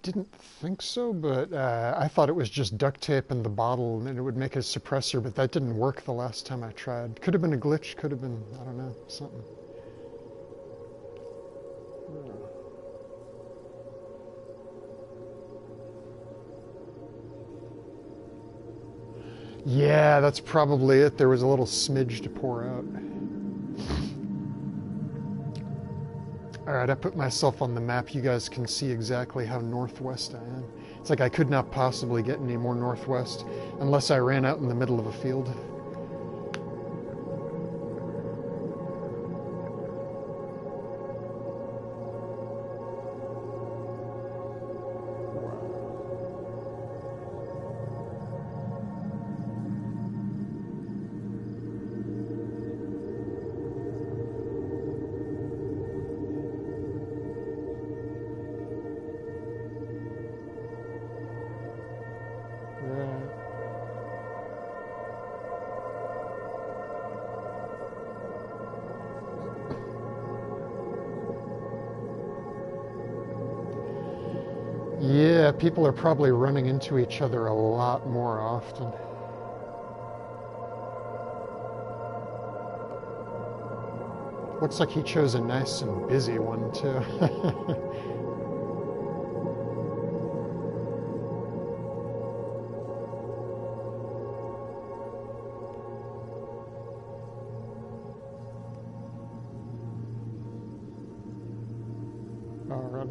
didn't think so, but I thought it was just duct tape in the bottle and it would make a suppressor, but that didn't work the last time I tried. Could have been a glitch, could have been, I don't know, something. Yeah, that's probably it. There was a little smidge to pour out. All right, I put myself on the map. You guys can see exactly how northwest I am. It's like I could not possibly get any more northwest unless I ran out in the middle of a field. Yeah, people are probably running into each other a lot more often. Looks like he chose a nice and busy one, too. All right.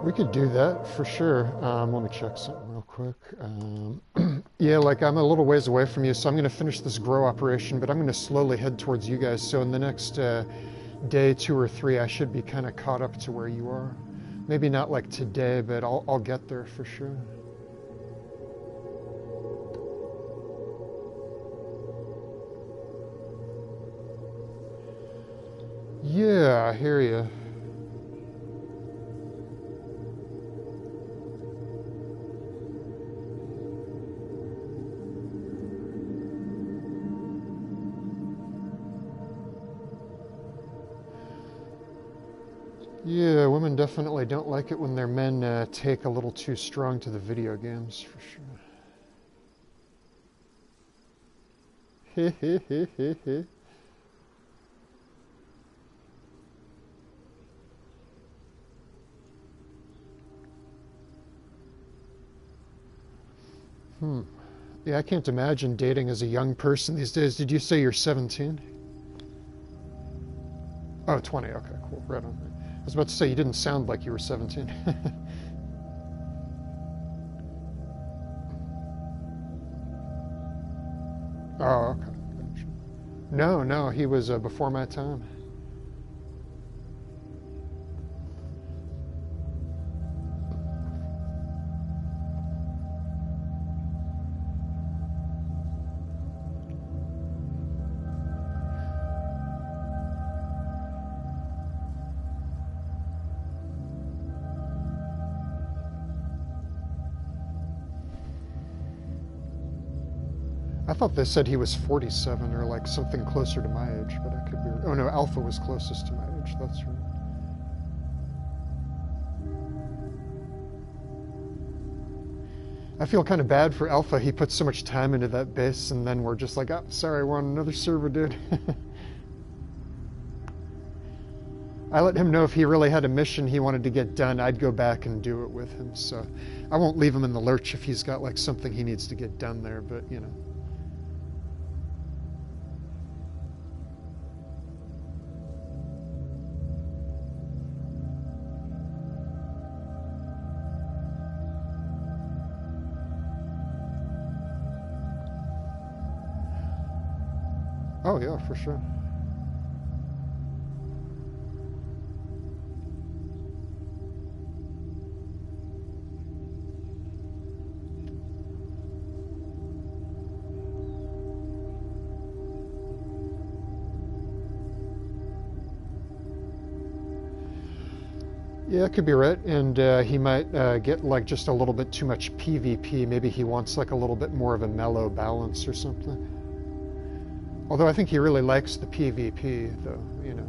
We could do that for sure. Let me check something real quick. Yeah, like I'm a little ways away from you, so I'm going to finish this grow operation, but I'm going to slowly head towards you guys. So in the next day, 2 or 3, I should be kind of caught up to where you are. Maybe not like today, but I'll get there for sure. Yeah, I hear you. Yeah, women definitely don't like it when their men take a little too strong to the video games, for sure. Yeah, I can't imagine dating as a young person these days. Did you say you're 17? Oh, 20. Okay, cool. Right on. I was about to say you didn't sound like you were 17. Oh, okay. Gotcha. No, he was before my time. I I thought they said he was 47 or like something closer to my age, but I could be... Oh no, Alpha was closest to my age, that's right. I feel kind of bad for Alpha. He put so much time into that base, and then we're just like, oh, sorry, we're on another server, dude. I let him know if he really had a mission he wanted to get done, I'd go back and do it with him. So I won't leave him in the lurch if he's got like something he needs to get done there, but you know. Oh yeah, for sure. Yeah, it could be right, and he might get like just a little bit too much PvP. Maybe he wants like a little bit more of a mellow balance or something. Although I think he really likes the PvP, though, you know.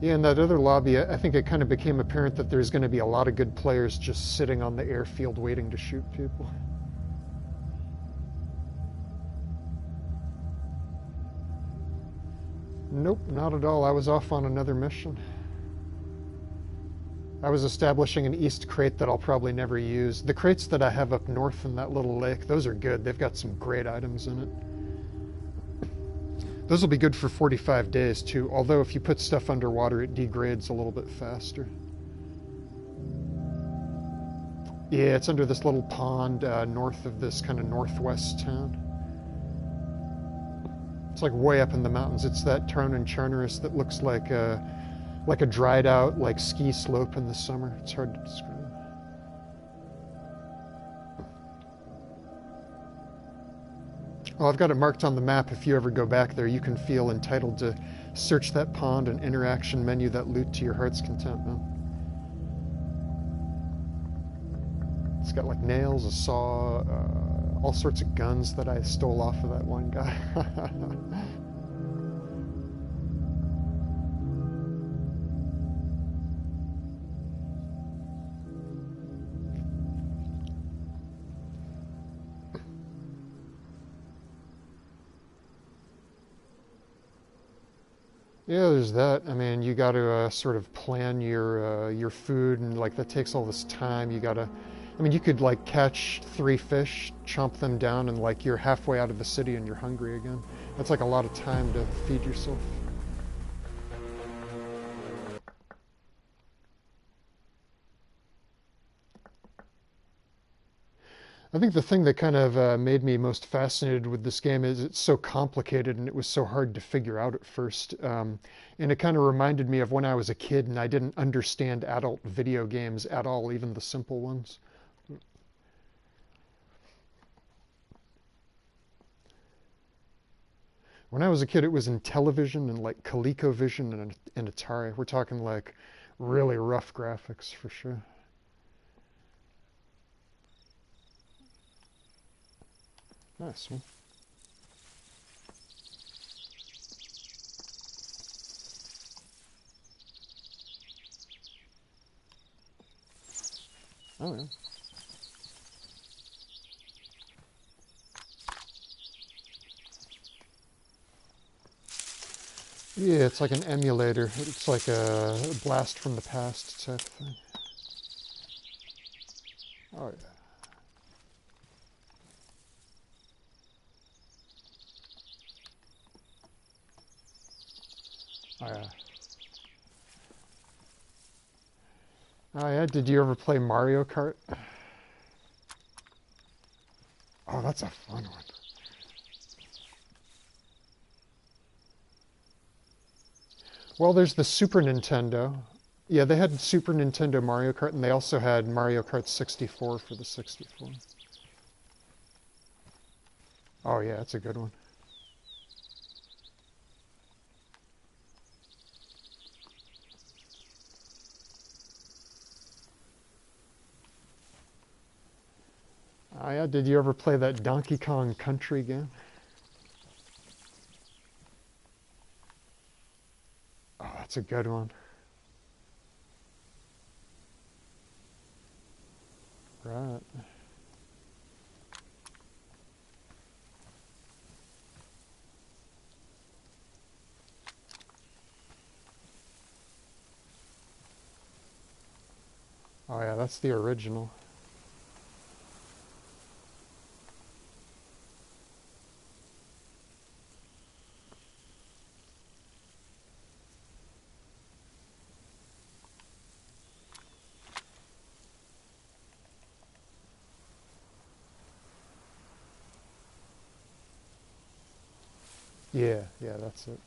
Yeah, in that other lobby, I think it kind of became apparent that there's going to be a lot of good players just sitting on the airfield waiting to shoot people. Nope, not at all. I was off on another mission. I was establishing an east crate that I'll probably never use. The crates that I have up north in that little lake, those are good. They've got some great items in it. Those will be good for 45 days too, although if you put stuff underwater it degrades a little bit faster. Yeah, it's under this little pond north of this kind of northwest town. It's like way up in the mountains. It's that town in Charneris that looks like a dried out like ski slope in the summer. It's hard to describe. Well, I've got it marked on the map. If you ever go back there, you can feel entitled to search that pond and interaction menu that loot to your heart's content, man. It's got like nails, a saw, all sorts of guns that I stole off of that one guy. Yeah, there's that. I mean, you got to sort of plan your food, and like that takes all this time. You got to, I mean, you could like catch 3 fish, chomp them down, and like you're halfway out of the city and you're hungry again. That's like a lot of time to feed yourself. I think the thing that kind of made me most fascinated with this game is it's so complicated and it was so hard to figure out at first. And it kind of reminded me of when I was a kid and I didn't understand adult video games at all, even the simple ones. When I was a kid, it was in Television and like ColecoVision and Atari. We're talking like really rough graphics for sure. Nice one. Oh, yeah. Yeah, it's like an emulator. It's like a blast from the past type thing. Oh, yeah. Oh, yeah. Oh, yeah. Did you ever play Mario Kart? Oh, that's a fun one. Well, there's the Super Nintendo. Yeah, they had Super Nintendo Mario Kart, and they also had Mario Kart 64 for the 64. Oh, yeah, it's a good one. Oh yeah, did you ever play that Donkey Kong Country game? Oh, that's a good one. Right. Oh yeah, that's the original. Yeah, yeah, that's it.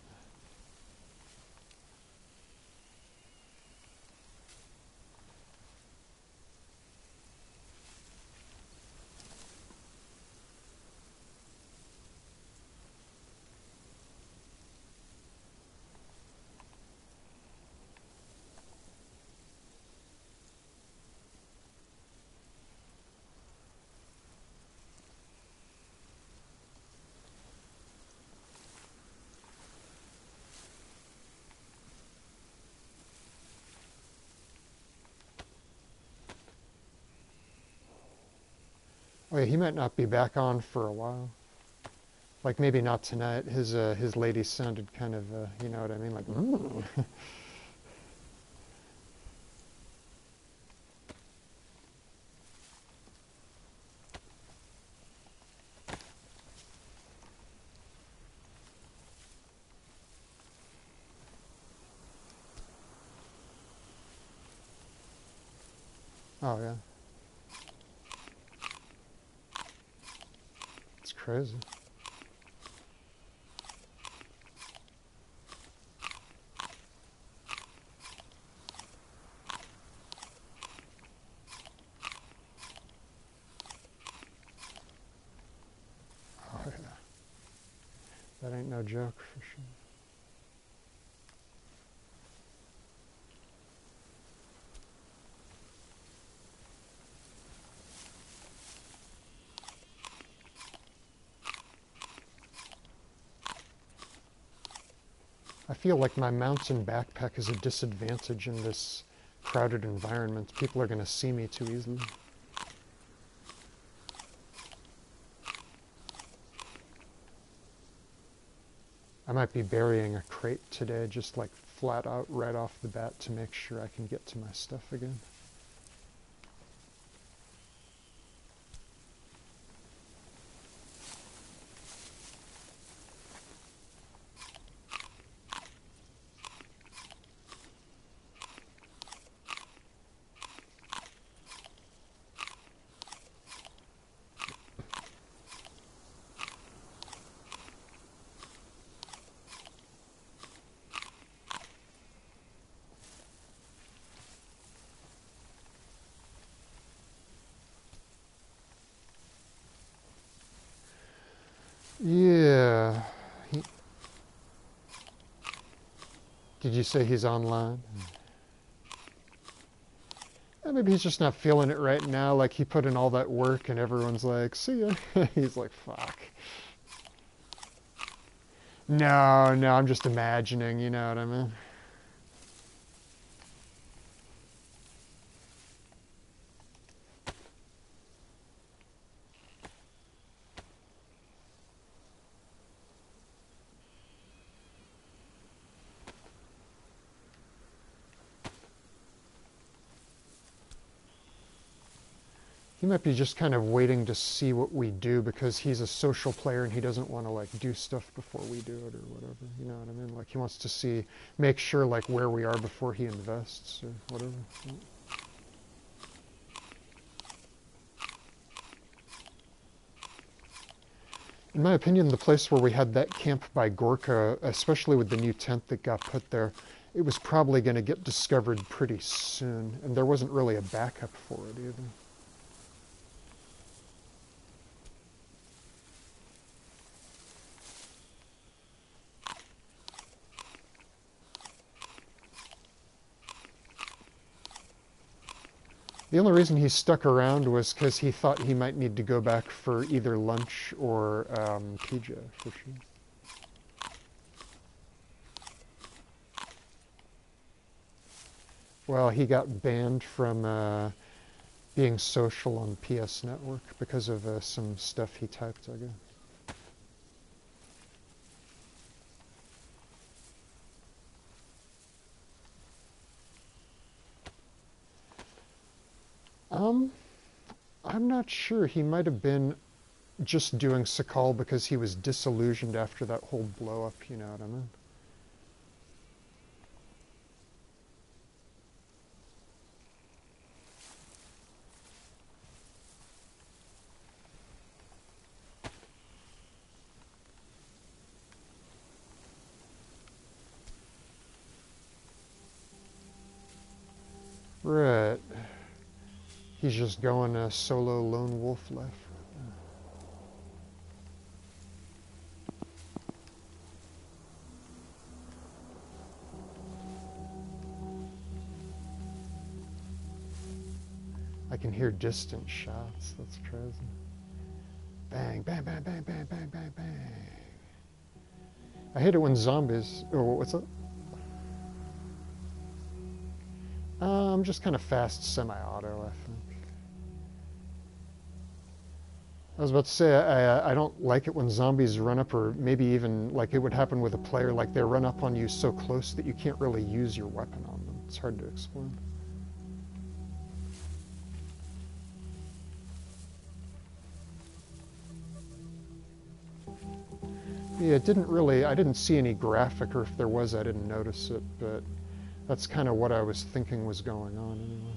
Oh yeah, he might not be back on for a while. Like maybe not tonight. His lady sounded kind of you know what I mean, like. Mm. Oh yeah, it's crazy. Oh yeah, that ain't no joke for sure. I feel like my mountain backpack is a disadvantage in this crowded environment. People are going to see me too easily. I might be burying a crate today, just like flat out right off the bat to make sure I can get to my stuff again. Yeah. He, did you say he's online? Maybe he's just not feeling it right now. Like he put in all that work and everyone's like, see ya. He's like, fuck. No, no, I'm just imagining, you know what I mean? He might be just kind of waiting to see what we do because he's a social player and he doesn't want to like do stuff before we do it or whatever. You know what I mean? Like he wants to see, make sure like where we are before he invests or whatever. In my opinion, the place where we had that camp by Gorka, especially with the new tent that got put there, it was probably going to get discovered pretty soon, and there wasn't really a backup for it either. The only reason he stuck around was because he thought he might need to go back for either lunch or PJ, for sure. Well, he got banned from being social on PS Network because of some stuff he typed, I guess. I'm not sure. He might have been just doing Sakal because he was disillusioned after that whole blow-up, you know what I mean? Right. He's just going a solo lone wolf life. I can hear distant shots. That's crazy. Bang, bang, bang, bang, bang, bang, bang, bang. I hate it when zombies... Oh, what's up? I'm just kind of fast semi-auto, I think. I was about to say, I don't like it when zombies run up, or maybe even like it would happen with a player, like they run up on you so close that you can't really use your weapon on them. It's hard to explain. Yeah, it didn't really, I didn't see any graphic, or if there was, I didn't notice it, but that's kind of what I was thinking was going on anyway.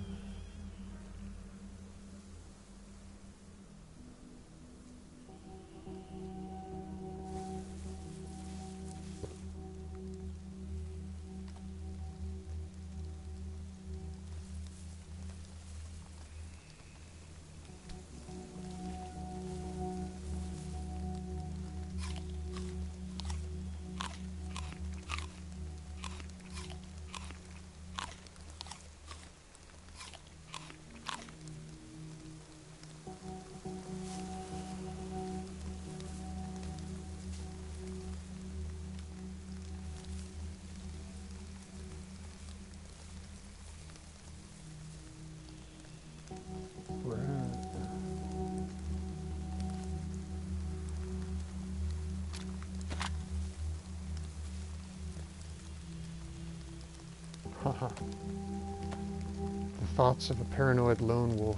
Haha. The thoughts of a paranoid lone wolf.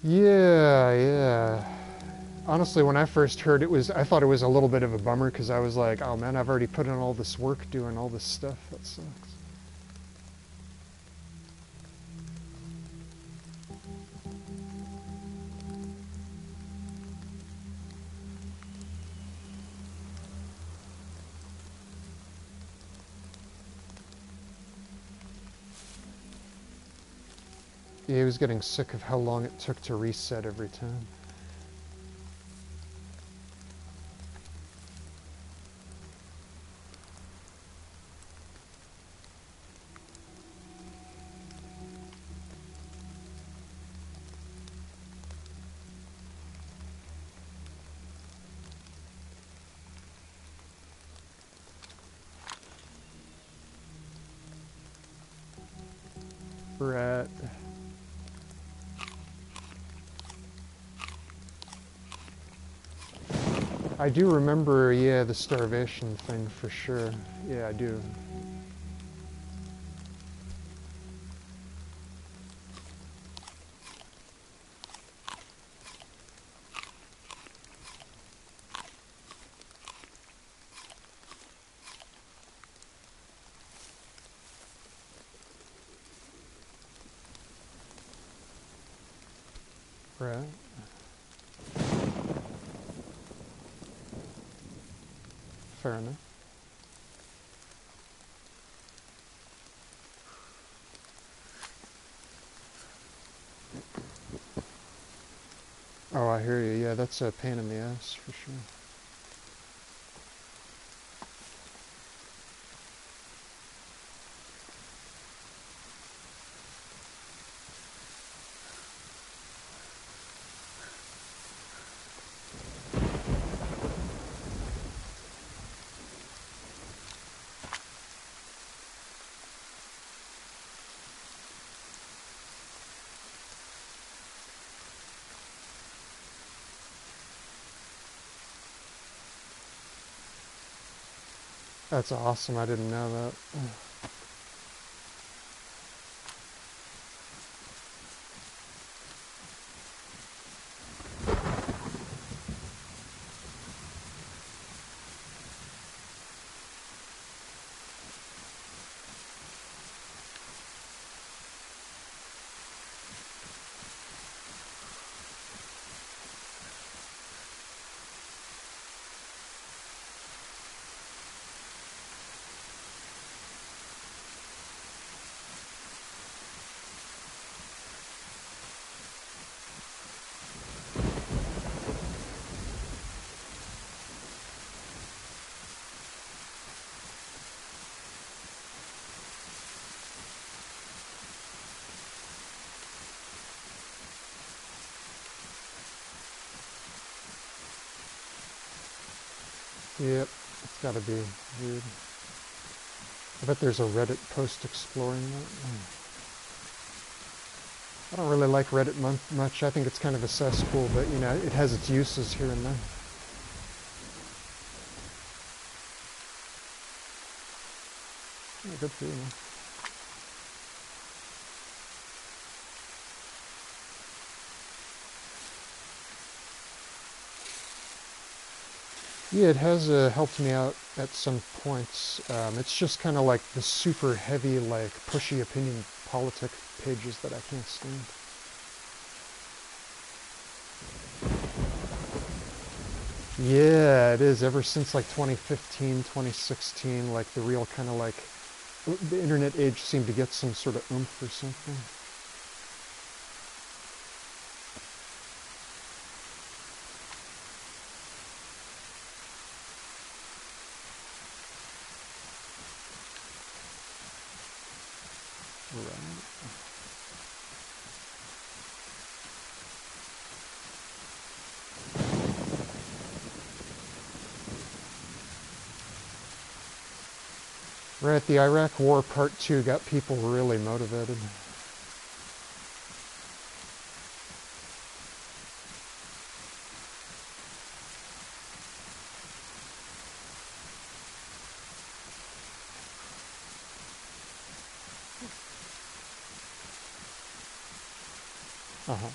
Yeah. Honestly, when I first heard it I thought it was a little bit of a bummer because I was like, oh man, I've already put in all this work doing all this stuff. That sucks. Yeah, he was getting sick of how long it took to reset every time. Rat. I do remember, yeah, the starvation thing for sure. Yeah, I do. Right. Fair enough. Oh, I hear you. Yeah, that's a pain in the ass for sure. That's awesome. I didn't know that. Yep, it's gotta be weird. I bet there's a Reddit post exploring that. I don't really like Reddit much. I think it's kind of a cesspool, but you know, it has its uses here and there. Yeah, good for you, man. Yeah, it has helped me out at some points. It's just kind of like the super heavy, like pushy opinion politic pages that I can't stand. Yeah, it is. Ever since like 2015, 2016, like the real kind of like the internet age seemed to get some sort of oomph or something. Right. Right, the Iraq War Part 2 got people really motivated. Uh-huh.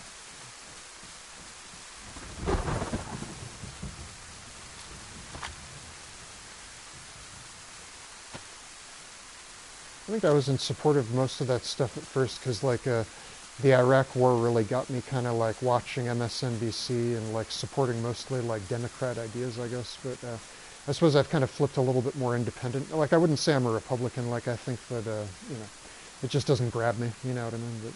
I think I was in support of most of that stuff at first because, like, the Iraq War really got me kind of like watching MSNBC and like supporting mostly like Democrat ideas, I guess. But I suppose I've kind of flipped a little bit more independent. Like, I wouldn't say I'm a Republican. Like, I think that you know, it just doesn't grab me. You know what I mean? But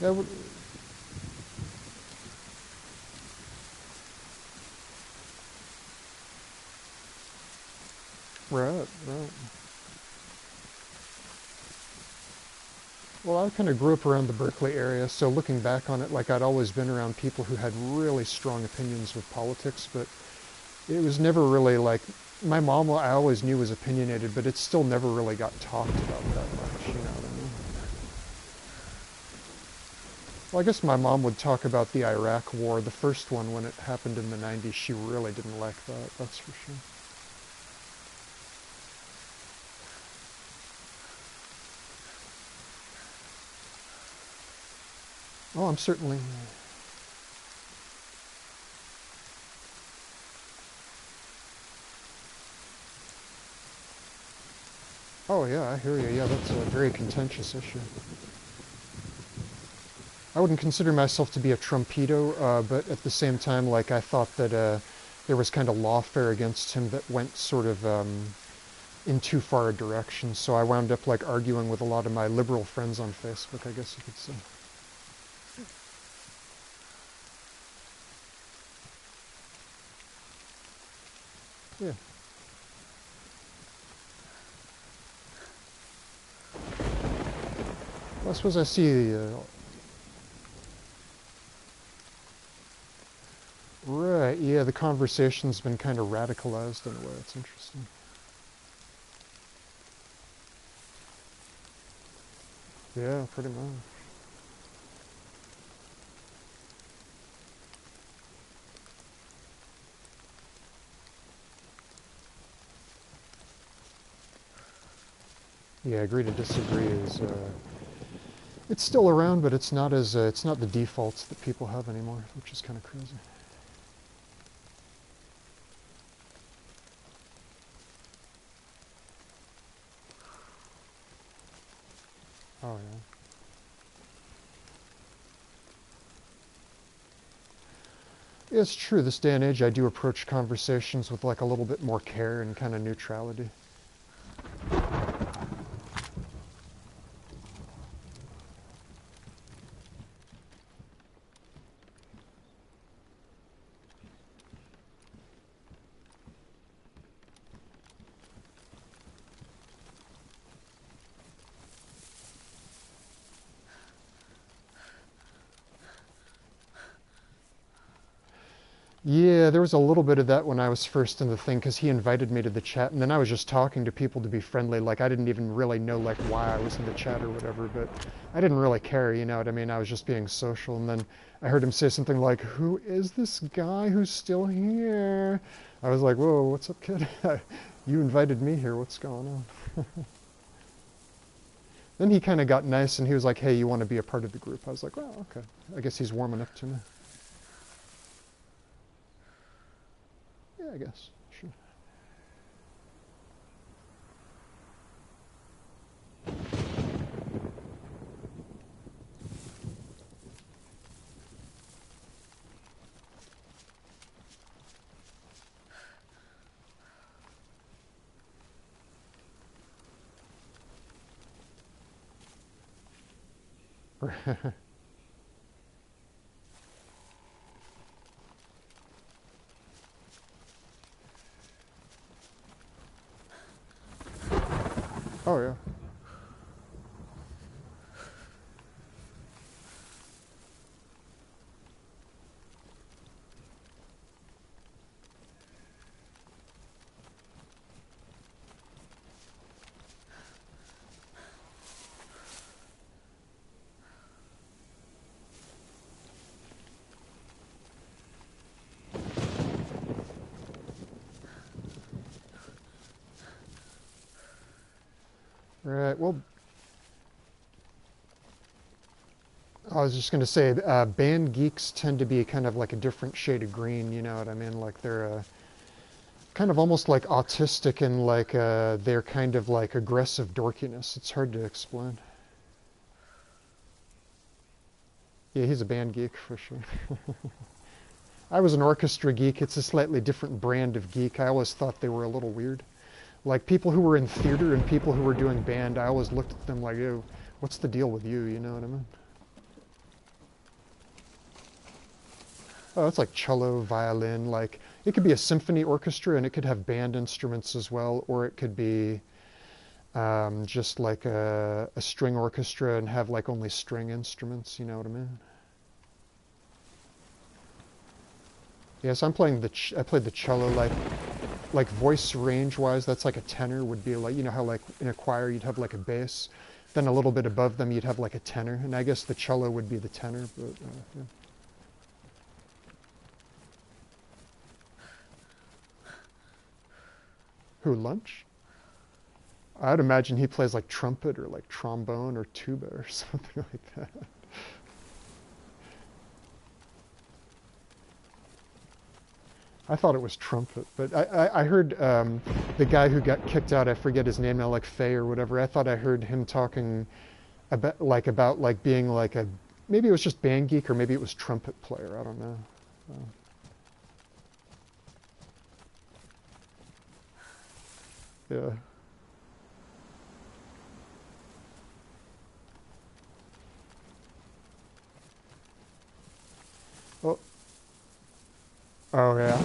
that would. Right, right. Well, I kind of grew up around the Berkeley area, so looking back on it, like I'd always been around people who had really strong opinions with politics, but it was never really like, my mom, I always knew was opinionated, but it still never really got talked about that much, you know what I mean? Well, I guess my mom would talk about the Iraq War, the first one when it happened in the 90s. She really didn't like that, that's for sure. Oh, I'm certainly. Oh yeah, I hear you. Yeah, that's a very contentious issue. I wouldn't consider myself to be a Trumpito, but at the same time, like I thought that there was kind of lawfare against him that went sort of in too far a direction. So I wound up like arguing with a lot of my liberal friends on Facebook, I guess you could say. Yeah. Well, I suppose I see. Right. Yeah, the conversation's been kind of radicalized in a way. It's interesting. Yeah, pretty much. Yeah, agree to disagree is it's still around, but it's not the defaults that people have anymore, which is kind of crazy. Oh yeah. It's true. This day and age, I do approach conversations with like a little bit more care and kind of neutrality. Yeah, there was a little bit of that when I was first in the thing because he invited me to the chat, and then I was just talking to people to be friendly. Like I didn't even really know like why I was in the chat or whatever, but I didn't really care, you know what I mean? I was just being social, and then I heard him say something like, "Who is this guy who's still here?" I was like, "Whoa, what's up, kid? You invited me here. What's going on?" Then he kind of got nice, and he was like, "Hey, you want to be a part of the group?" I was like, "Well, okay. I guess he's warming up to me." Yeah, I guess. Sure. Oh yeah. Right. Well, I was just going to say, band geeks tend to be kind of like a different shade of green. You know what I mean? Like they're kind of almost like autistic and like they're kind of like aggressive dorkiness. It's hard to explain. Yeah, he's a band geek for sure. I was an orchestra geek. It's a slightly different brand of geek. I always thought they were a little weird. Like people who were in theater and people who were doing band, I always looked at them like, "Ew, what's the deal with you?" You know what I mean? Oh, it's like cello, violin. Like it could be a symphony orchestra and it could have band instruments as well, or it could be just like a string orchestra and have like only string instruments. You know what I mean? Yes, I'm playing I played the cello. Like voice range wise, that's like a tenor would be like, you know how like in a choir you'd have like a bass, then a little bit above them you'd have like a tenor, and I guess the cello would be the tenor. But yeah. Who, Lunch? I'd imagine he plays like trumpet or like trombone or tuba or something like that. I thought it was trumpet, but I heard the guy who got kicked out, I forget his name now, like Faye or whatever. I thought I heard him talking about being like a, maybe it was just band geek or maybe it was trumpet player. I don't know. Yeah. Oh, oh yeah.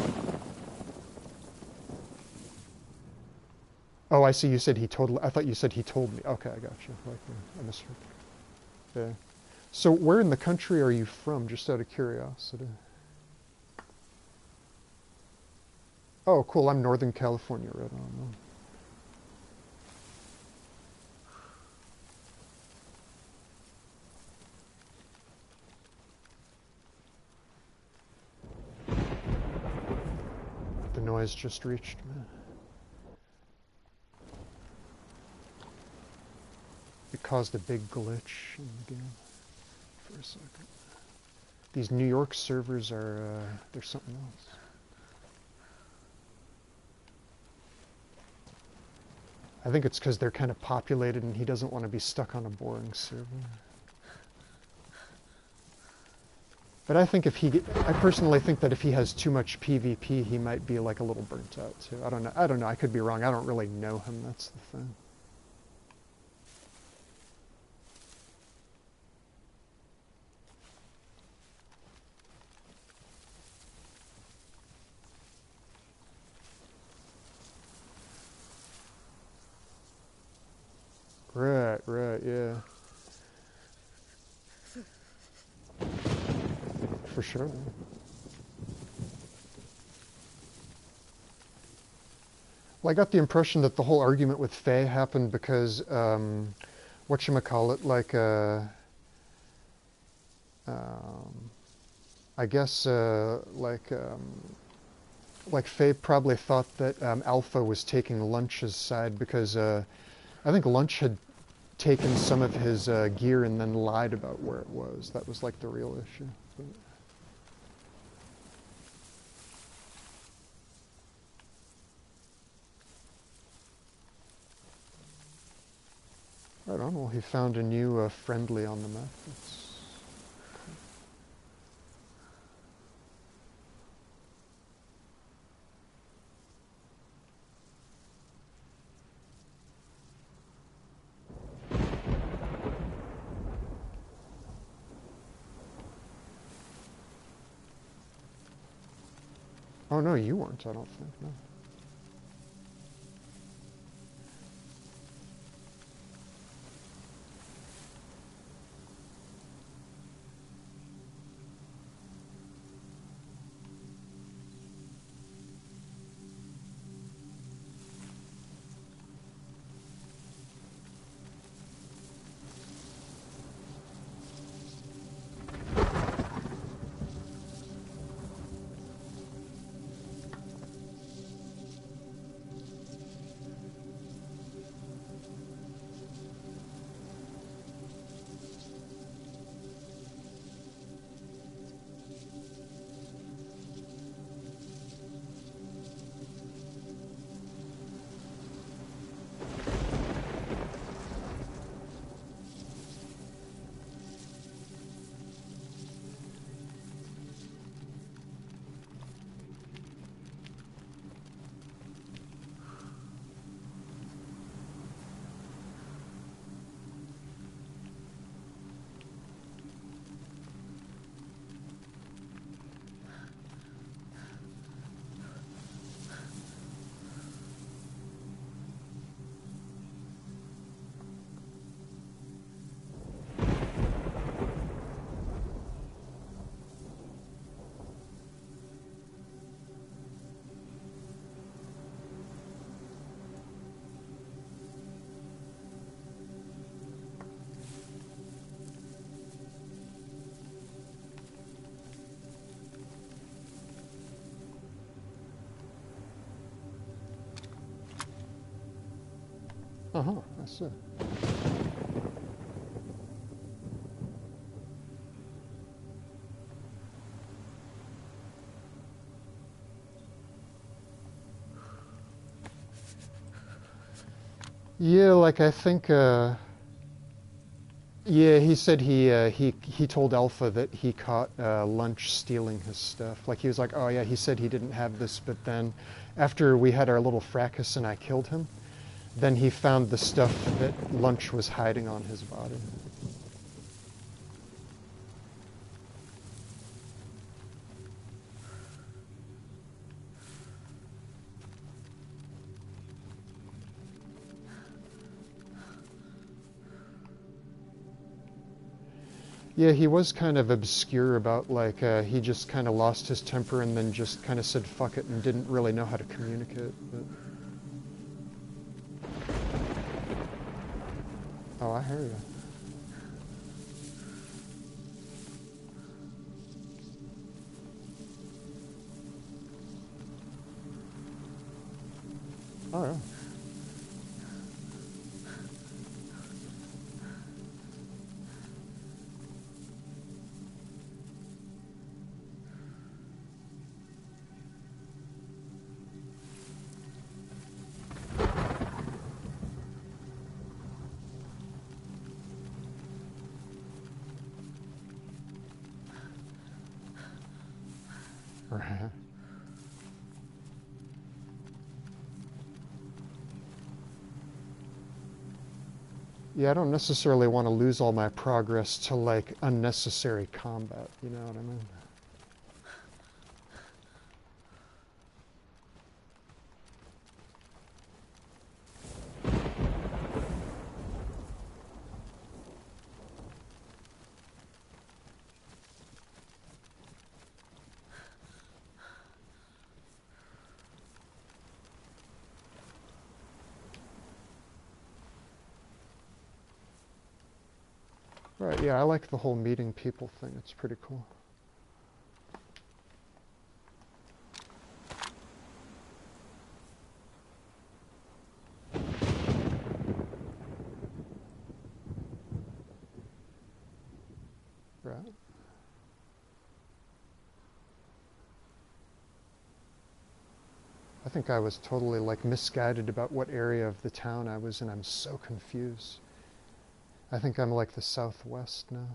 Oh, I see. You said he told. I thought you said he told me. Okay, I got you. Like, I misheard. Yeah. So, where in the country are you from? Just out of curiosity. Oh, cool. I'm Northern California, right on. The noise just reached me. It caused a big glitch in the game for a second. These New York servers are, they're something else. I think it's because they're kind of populated and he doesn't want to be stuck on a boring server. But I think I personally think that if he has too much PvP, he might be like a little burnt out too. I don't know. I could be wrong. I don't really know him. That's the thing. Right, yeah. For sure. Well, I got the impression that the whole argument with Faye happened because, whatchamacallit, I guess, like Faye probably thought that Alpha was taking Lunch's side because I think Lunch had taken some of his gear and then lied about where it was. That was like the real issue. But right on. Well, he found a new friendly on the map. That's Oh, no, you weren't, I don't think, no. Uh-huh, I see. Yeah, like I think, yeah, he said he told Alpha that he caught Lunch stealing his stuff. Like he was like, oh yeah, he said he didn't have this, but then after we had our little fracas and I killed him, then he found the stuff that Lunch was hiding on his body. Yeah, he was kind of obscure about like he just kind of lost his temper and then just kind of said fuck it and didn't really know how to communicate. But... Oh, I hear you. Oh yeah. Right. Yeah, I don't necessarily want to lose all my progress to like unnecessary combat, you know what I mean? Right, yeah, I like the whole meeting people thing. It's pretty cool. Right. I think I was totally like misguided about what area of the town I was in. I'm so confused. I think I'm like the southwest now.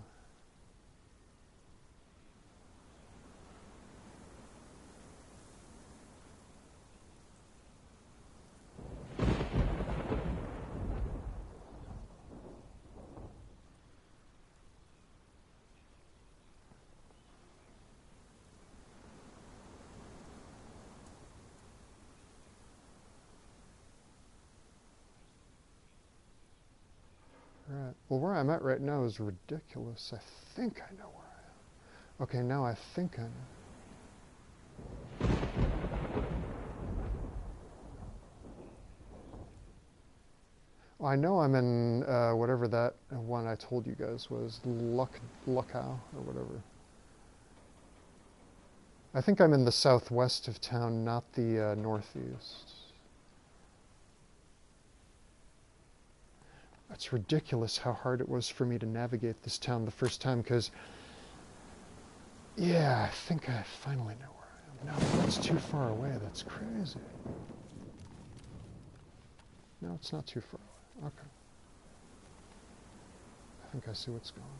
Right. Well, where I'm at right now is ridiculous. I think I know where I am. Okay, now I think I know. Well, I know I'm in whatever that one I told you guys was, Luckow or whatever. I think I'm in the southwest of town, not the northeast. It's ridiculous how hard it was for me to navigate this town the first time, because, yeah, I think I finally know where I am. No, that's too far away. That's crazy. No, it's not too far away. Okay. I think I see what's going on.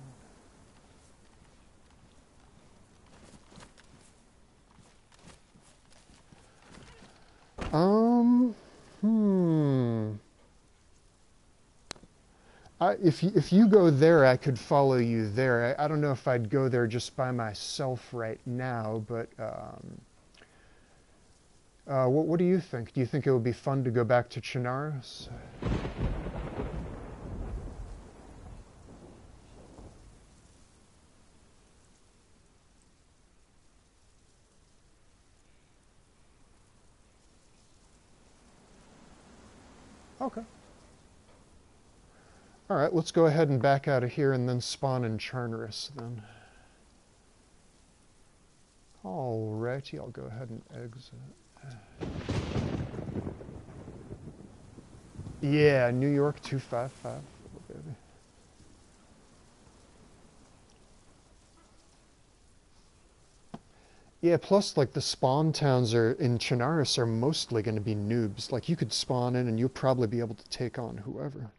If you go there, I could follow you there. I don't know if I'd go there just by myself right now, but what do you think? Do you think it would be fun to go back to Chinaris? Okay. All right, let's go ahead and back out of here and then spawn in Charnaris then. Alrighty, I'll go ahead and exit. Yeah, New York 255, baby. Yeah, plus like the spawn towns are in Chinaris are mostly going to be noobs. Like you could spawn in and you'll probably be able to take on whoever.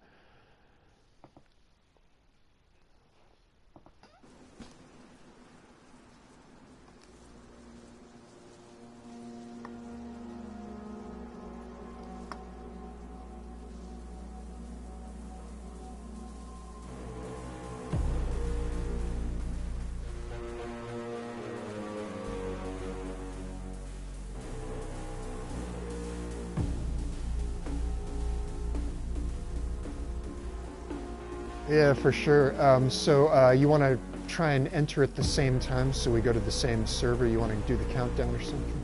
Yeah, for sure. So you want to try and enter at the same time so we go to the same server? You want to do the countdown or something?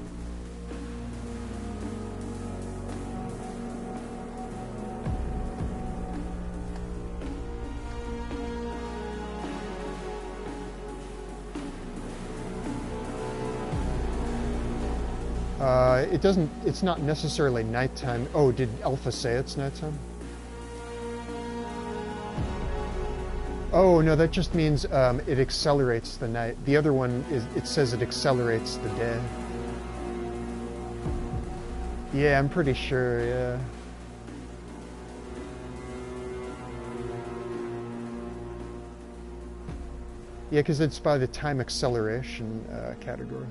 It doesn't, it's not necessarily nighttime. Oh, did Alpha say it's nighttime? Oh, no, that just means it accelerates the night. The other one, it says it accelerates the day. Yeah, I'm pretty sure, yeah. Yeah, because it's by the time acceleration category.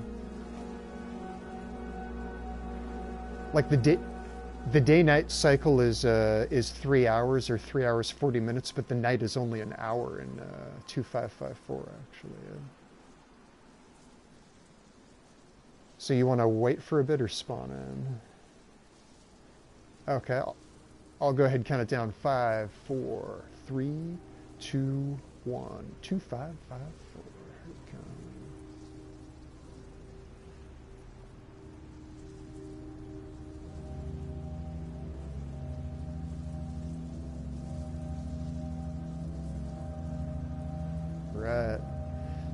Like the day-night cycle is 3 hours or 3 hours 40 minutes, but the night is only an hour in 2554 actually. Yeah. So you want to wait for a bit or spawn in? Okay, I'll go ahead and count it down. 5, 4, 3, 2, 1, 2, 5, 5, 4. Here we go. Right.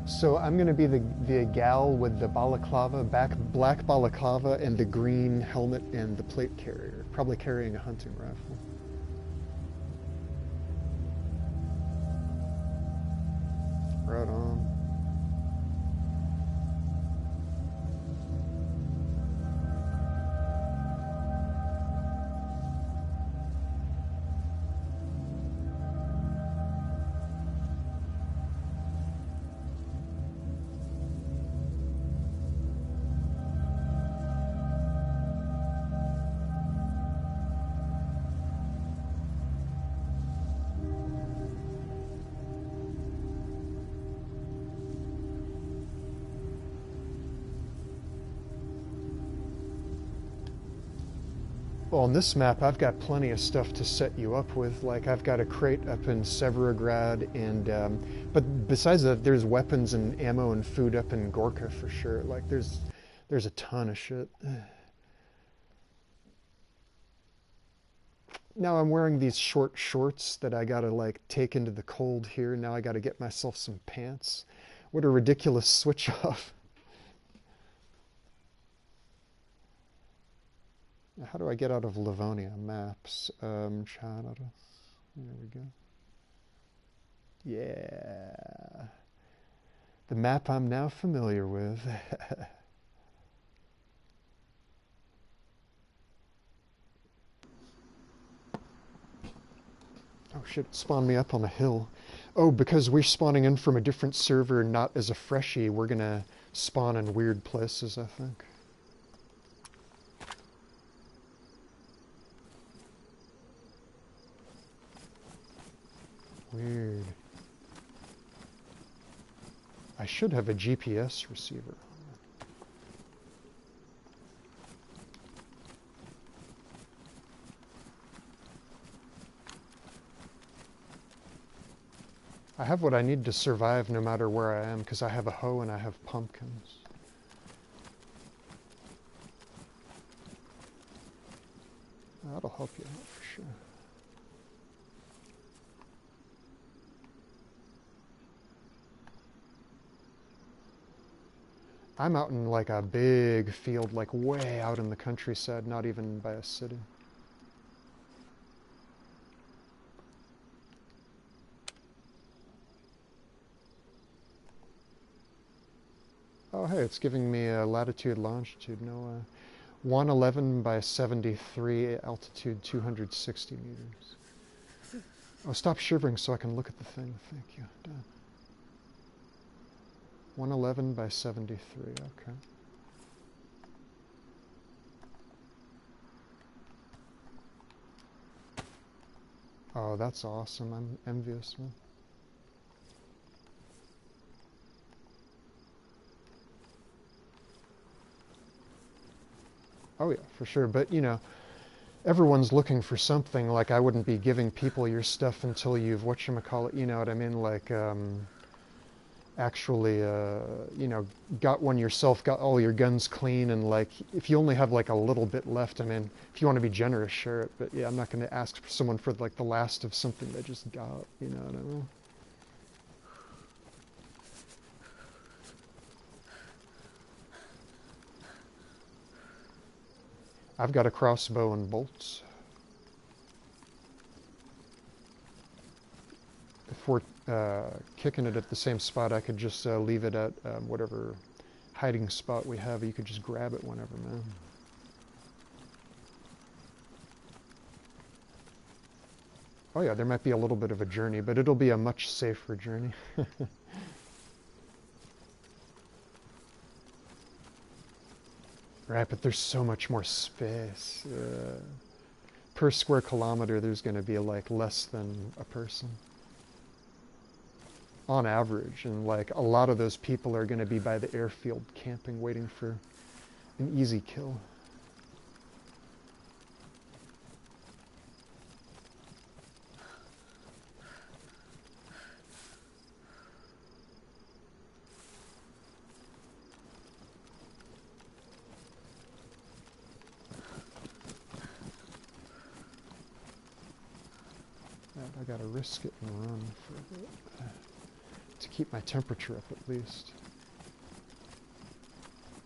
So I'm going to be the gal with the balaclava, black balaclava, and the green helmet and the plate carrier, probably carrying a hunting rifle. Right on. Well, on this map, I've got plenty of stuff to set you up with. Like, I've got a crate up in Severograd, and but besides that, there's weapons and ammo and food up in Gorka for sure. Like, there's a ton of shit. Now I'm wearing these short shorts that I gotta like take into the cold here. Now I gotta get myself some pants. What a ridiculous switch off. How do I get out of Levonia? Maps. China. There we go. Yeah. The map I'm now familiar with. Oh shit, it spawned me up on a hill. Oh, because we're spawning in from a different server, not as a freshie, we're gonna spawn in weird places, I think. Weird. I should have a GPS receiver. I have what I need to survive no matter where I am, because I have a hoe and I have pumpkins. That'll help you out for sure. I'm out in like a big field, like way out in the countryside, not even by a city. Oh, hey, it's giving me latitude, longitude. No, 111 by 73, altitude 260 meters. Oh, stop shivering so I can look at the thing. Thank you. Done. 111 by 73, okay. Oh, that's awesome. I'm envious, man. Oh, yeah, for sure. But, you know, everyone's looking for something. Like, I wouldn't be giving people your stuff until you've, whatchamacallit, you know what I mean? Like, actually, you know, got one yourself, got all your guns clean, and, like, if you only have, like, a little bit left, I mean, if you want to be generous, share it. But, yeah, I'm not going to ask for someone for, like, the last of something they just got, you know what I mean? I've got a crossbow and bolts. If we're kicking it at the same spot, I could just leave it at whatever hiding spot we have. You could just grab it whenever, man. Oh yeah, there might be a little bit of a journey, but it'll be a much safer journey. Right, but there's so much more space. Per square kilometer, there's going to be like less than a person. On average, and like a lot of those people are going to be by the airfield camping, waiting for an easy kill. I gotta risk it and run for a bit to keep my temperature up at least.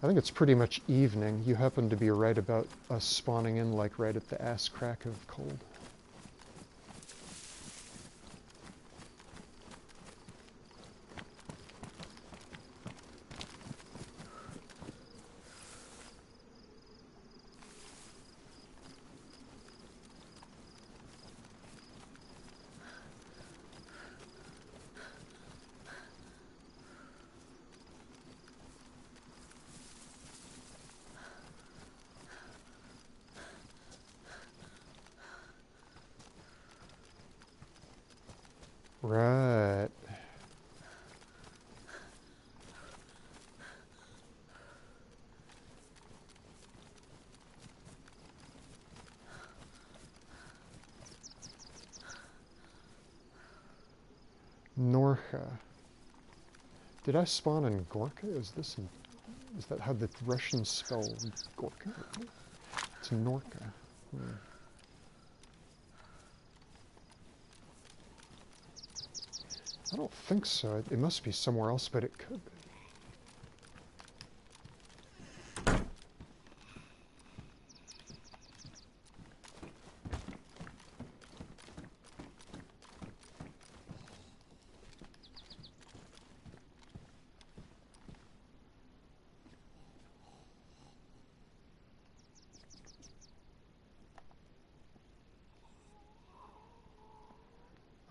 I think it's pretty much evening. You happen to be right about us spawning in, like right at the ass crack of cold. Right. Norka. Did I spawn in Gorka? Is that how the Russians spell Gorka? It's Norka. I don't think so. It must be somewhere else, but it could be.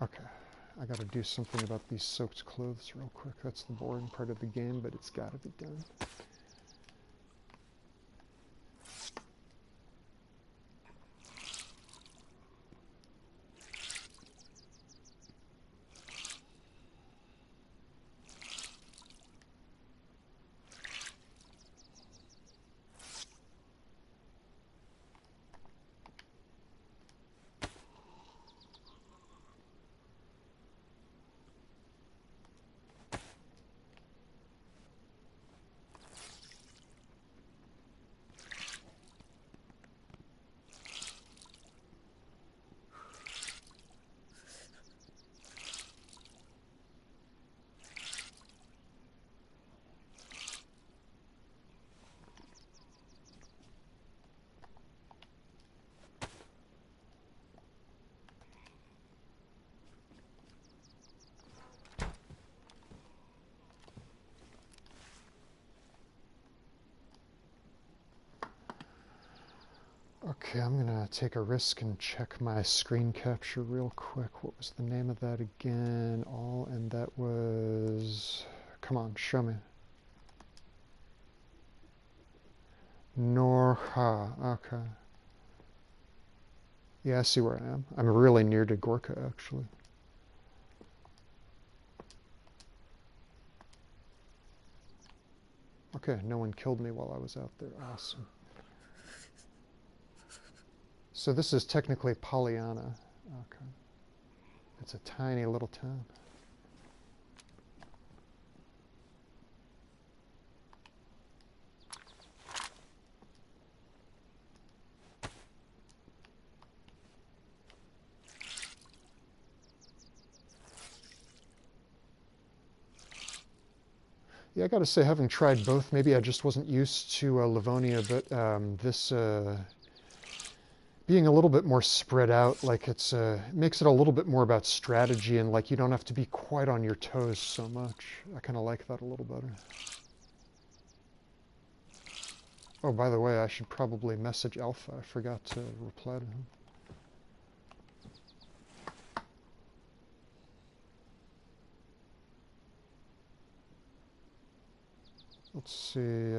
Okay, I gotta do something about these soaked clothes real quick. That's the boring part of the game, but it's gotta be done. Okay, I'm gonna take a risk and check my screen capture real quick. What was the name of that again? And that was... Come on, show me. Norha, okay. Yeah, I see where I am. I'm really near to Gorka, actually. Okay, no one killed me while I was out there. Awesome. So this is technically Pollyanna. Okay. It's a tiny little town. Yeah, I gotta say, having tried both, maybe I just wasn't used to Livonia, but this being a little bit more spread out, like it's makes it a little bit more about strategy, and like you don't have to be quite on your toes so much. I kind of like that a little better. Oh, by the way, I should probably message Alpha. I forgot to reply to him. Let's see.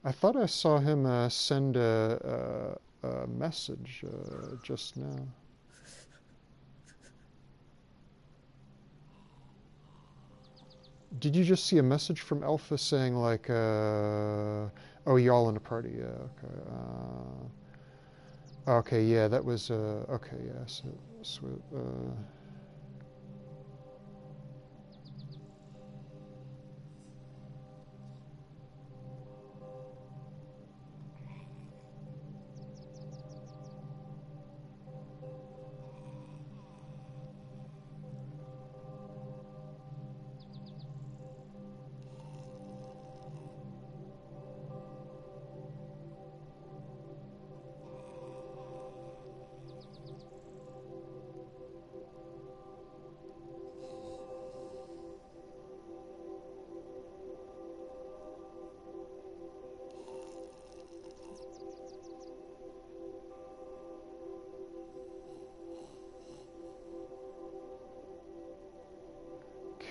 I thought I saw him send a message just now. Did you just see a message from Alpha saying like, oh, y'all in a party? Yeah, okay. Okay, yeah, that was, okay, yeah, so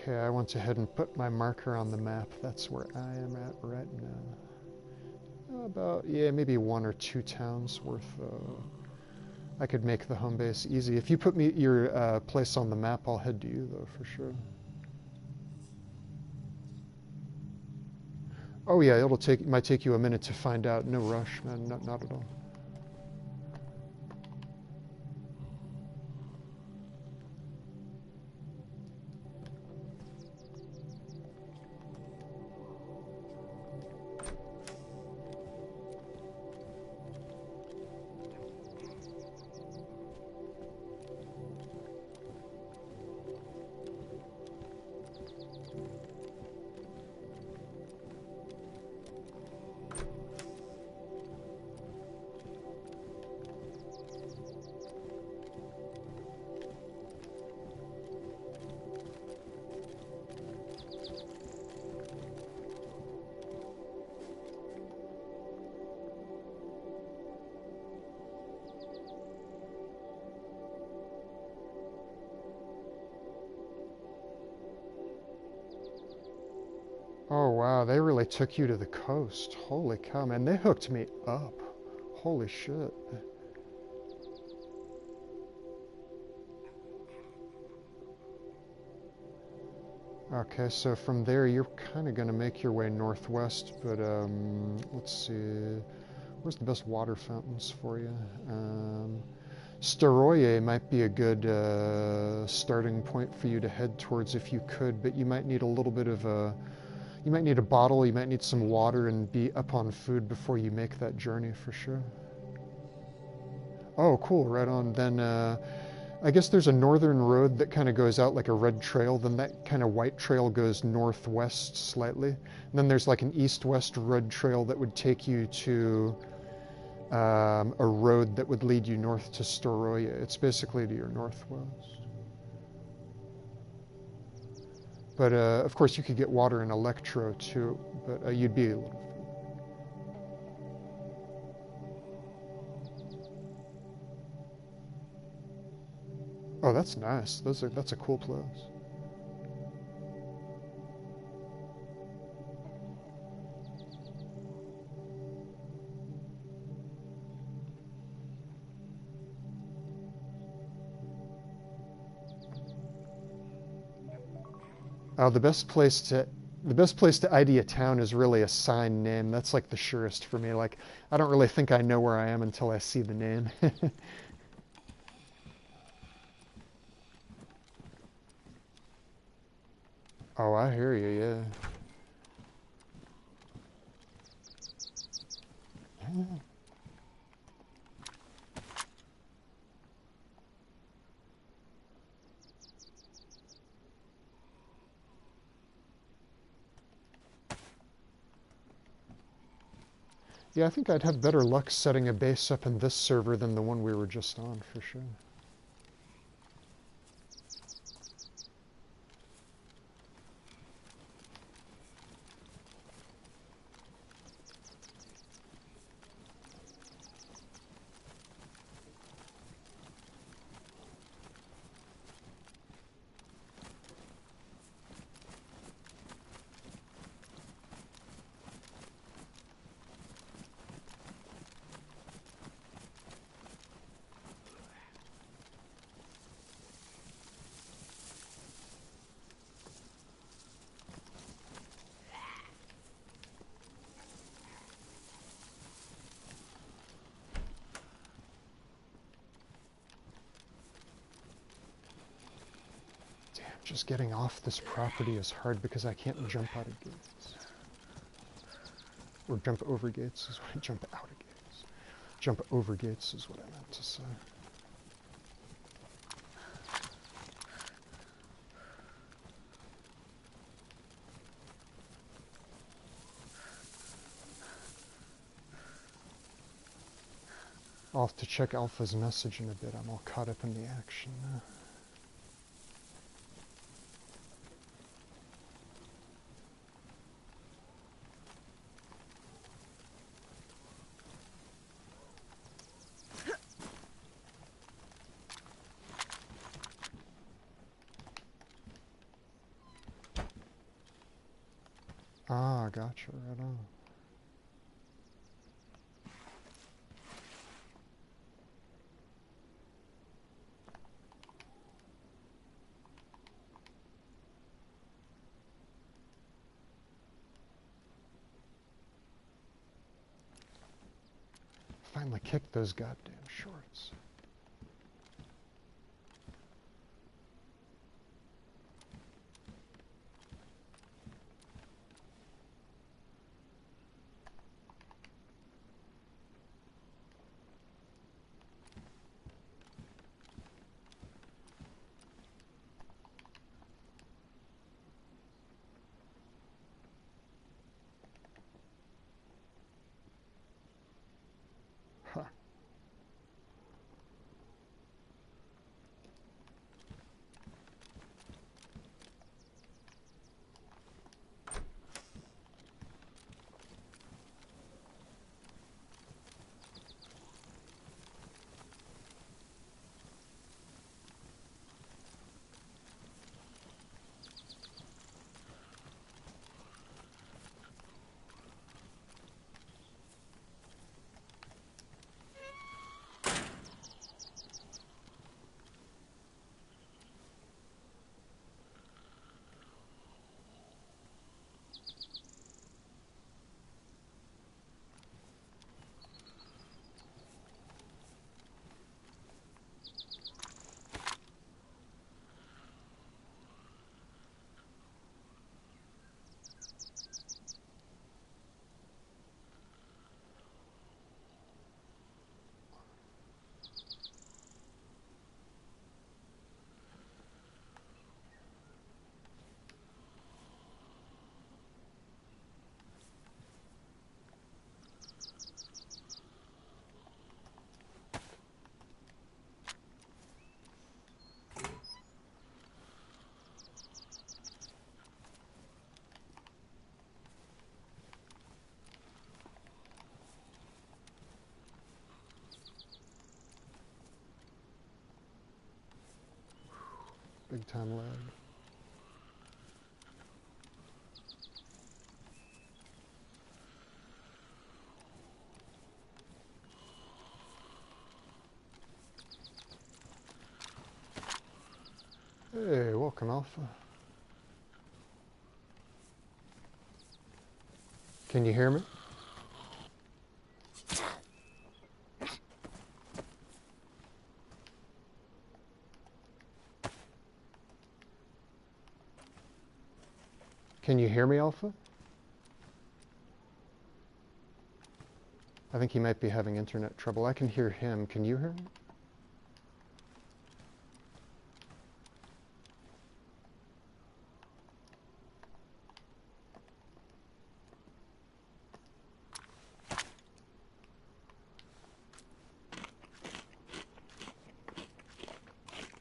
okay, I went ahead and put my marker on the map. That's where I am at right now. About, yeah, maybe 1 or 2 towns worth. I could make the home base easy. If you put your place on the map, I'll head to you, though, for sure. Oh yeah, might take you a minute to find out. No rush, man. Not at all. Oh wow, they really took you to the coast. Holy cow, man, they hooked me up. Holy shit. Okay, so from there you're kind of going to make your way northwest, but let's see. Where's the best water fountains for you? Staroye might be a good starting point for you to head towards if you could, but you might need a little bit of a... You might need a bottle, you might need some water, and be up on food before you make that journey, for sure. Oh, cool, right on. Then I guess there's a northern road that kind of goes out like a red trail, then that kind of white trail goes northwest slightly. And then there's like an east-west red trail that would take you to a road that would lead you north to Storoya. It's basically to your northwest. But of course you could get water in Electro too, but you'd be a little... Oh, that's nice. That's a cool place. Oh, the best place to ID a town is really a sign name. That's like the surest for me. Like, I don't really think I know where I am until I see the name. Oh, I hear you, yeah. Yeah, I think I'd have better luck setting a base up in this server than the one we were just on, for sure. Just getting off this property is hard because I can't jump out of gates. Or jump over gates is what I jump out of gates. Jump over gates is what I meant to say. I'll have to check Alpha's message in a bit. I'm all caught up in the action now. Ah, gotcha, right on. Finally kicked those goddamn shorts. Huh. Big time lag. Hey, welcome, Alpha. Can you hear me? Can you hear me, Alpha? I think he might be having internet trouble. I can hear him. Can you hear him?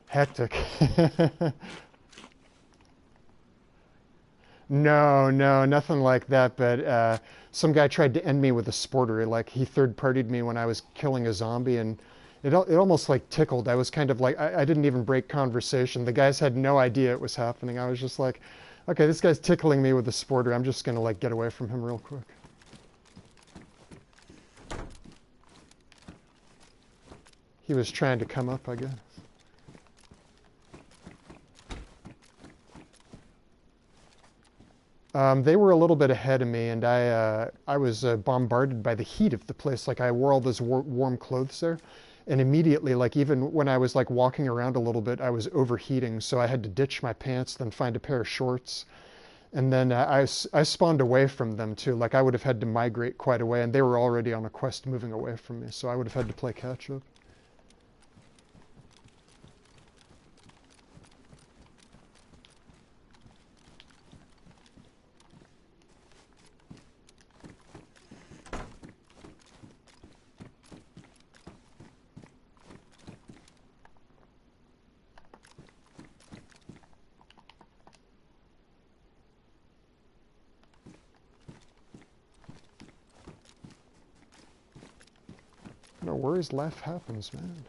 Hectic. No, nothing like that, but some guy tried to end me with a sporter. Like, he third-partied me when I was killing a zombie, and it almost, like, tickled. I was kind of like, I didn't even break conversation. The guys had no idea it was happening. I was just like, okay, this guy's tickling me with a sporter. I'm just going to, like, get away from him real quick. He was trying to come up, I guess. They were a little bit ahead of me, and I was bombarded by the heat of the place. Like, I wore all those warm clothes there, and immediately, like, even when I was like walking around a little bit, I was overheating, so I had to ditch my pants, then find a pair of shorts, and then I spawned away from them too. Like, I would have had to migrate quite a way, and they were already on a quest moving away from me, so I would have had to play catch up. No worries, life happens, man.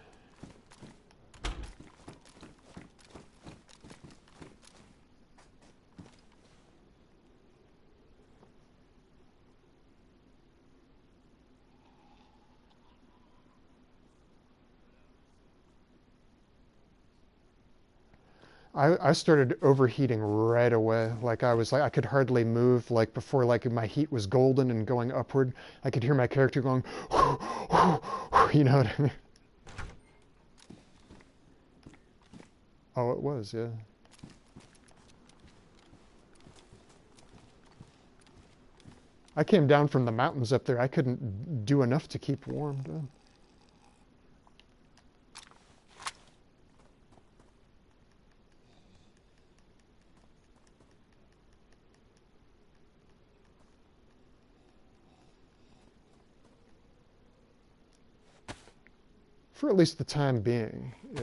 I started overheating right away. Like, I was like, I could hardly move. Like, before, like, my heat was golden and going upward, I could hear my character going, you know what I mean? Oh, it was, yeah. I came down from the mountains up there. I couldn't do enough to keep warm, though. For at least the time being, yeah.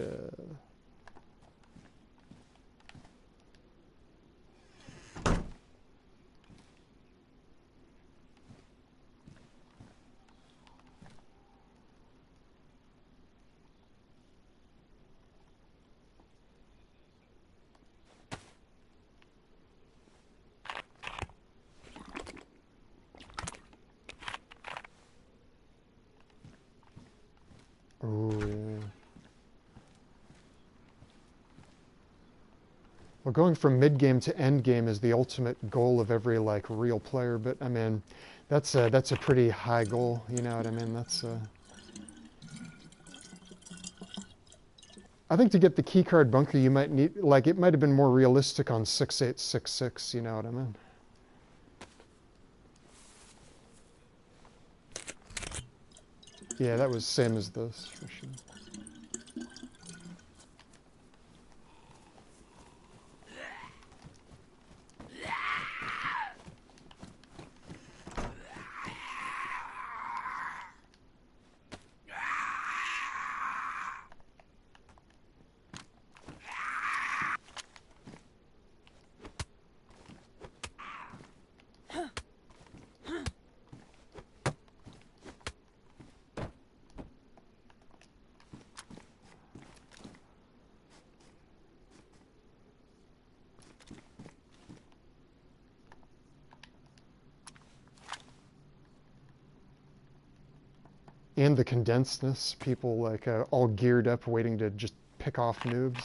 Oh, yeah. Well, going from mid-game to end-game is the ultimate goal of every, like, real player, but, I mean, that's a pretty high goal, you know what I mean? I think to get the keycard bunker, you might need, like, it might have been more realistic on 6866, you know what I mean? Yeah, that was same as this, for sure. And the condensedness, people like all geared up waiting to just pick off noobs.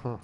Huh.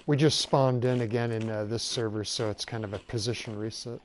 We just spawned in again in this server, so it's kind of a position reset.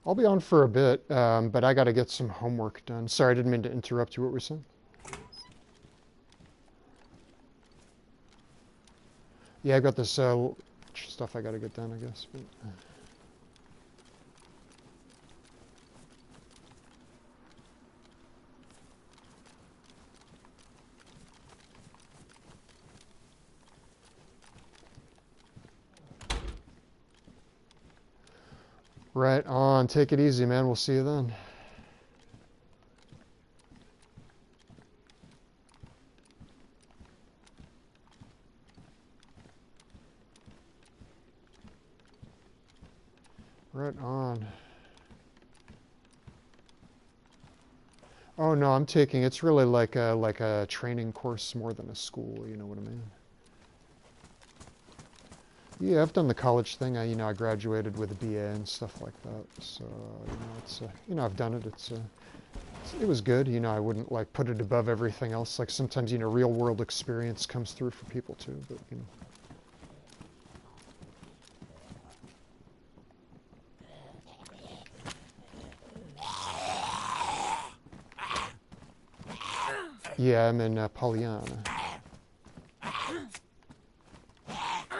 I'll be on for a bit, but I got to get some homework done. Sorry, I didn't mean to interrupt you. What were you saying? Yeah, I got this stuff I got to get done, I guess. But, right on. Take it easy, man. We'll see you then. Right on. Oh no, I'm taking. It's really like a training course more than a school. You know what I mean? Yeah, I've done the college thing. I graduated with a BA and stuff like that. So it's I've done it. It was good. I wouldn't like put it above everything else. Like sometimes real world experience comes through for people too. But yeah, I'm in Pollyanna.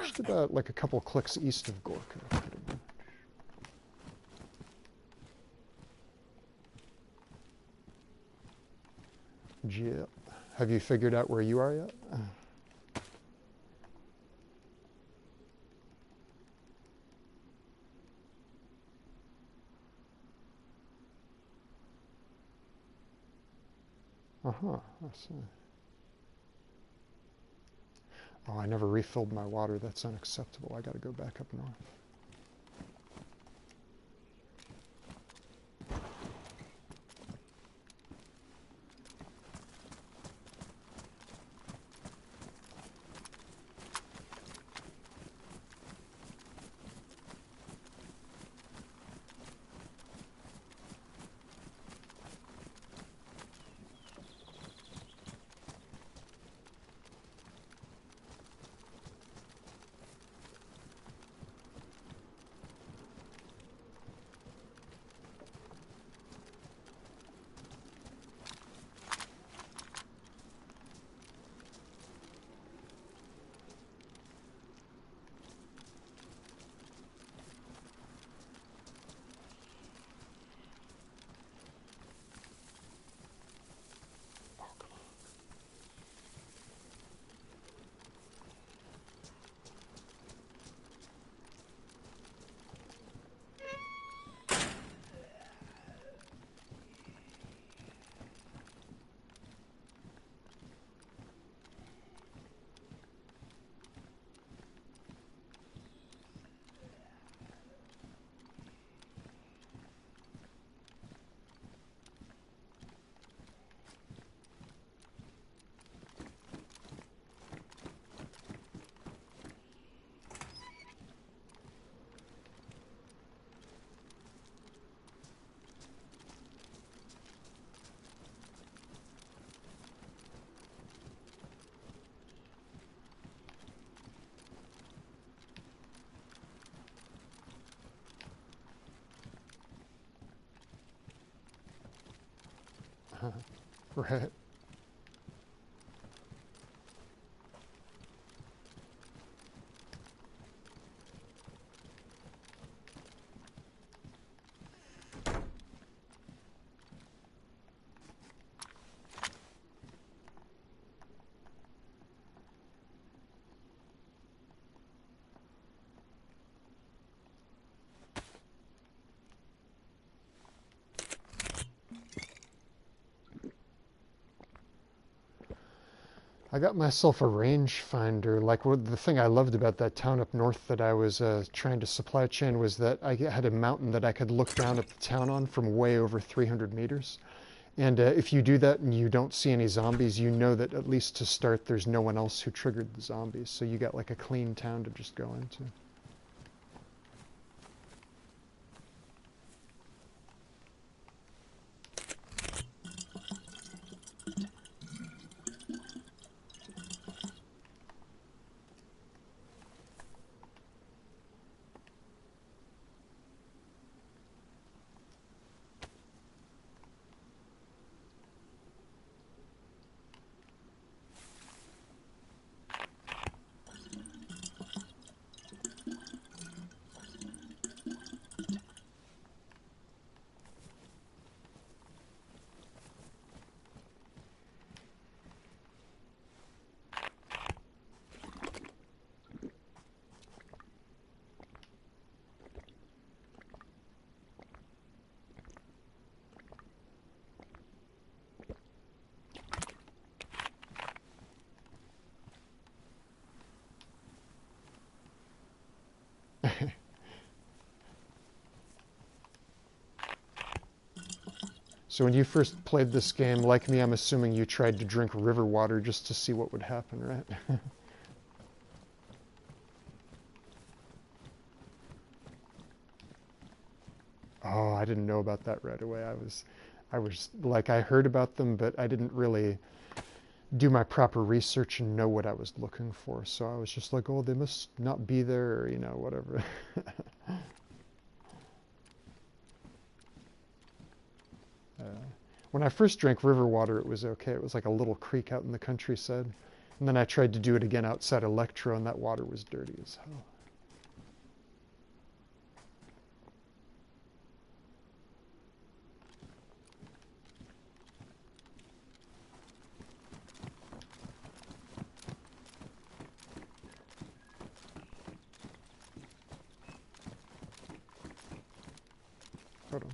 Just about like a couple clicks east of Gorka, pretty much. Yeah. Have you figured out where you are yet? Uh-huh. I see. Oh, I never refilled my water. That's unacceptable. I got to go back up north. Right. I got myself a rangefinder. Like the thing I loved about that town up north that I was trying to supply chain was that I had a mountain that I could look down at the town on from way over 300 meters. And if you do that and you don't see any zombies, you know that at least to start, there's no one else who triggered the zombies. So you got like a clean town to just go into. So when you first played this game, like me, I'm assuming you tried to drink river water just to see what would happen, right? Oh, I didn't know about that right away. I was like, I heard about them, but I didn't really do my proper research and know what I was looking for. So I was just like, oh, they must not be there, or, you know, whatever. When I first drank river water, it was okay. It was like a little creek out in the countryside. And then I tried to do it again outside Electro, and that water was dirty as hell. Hold on.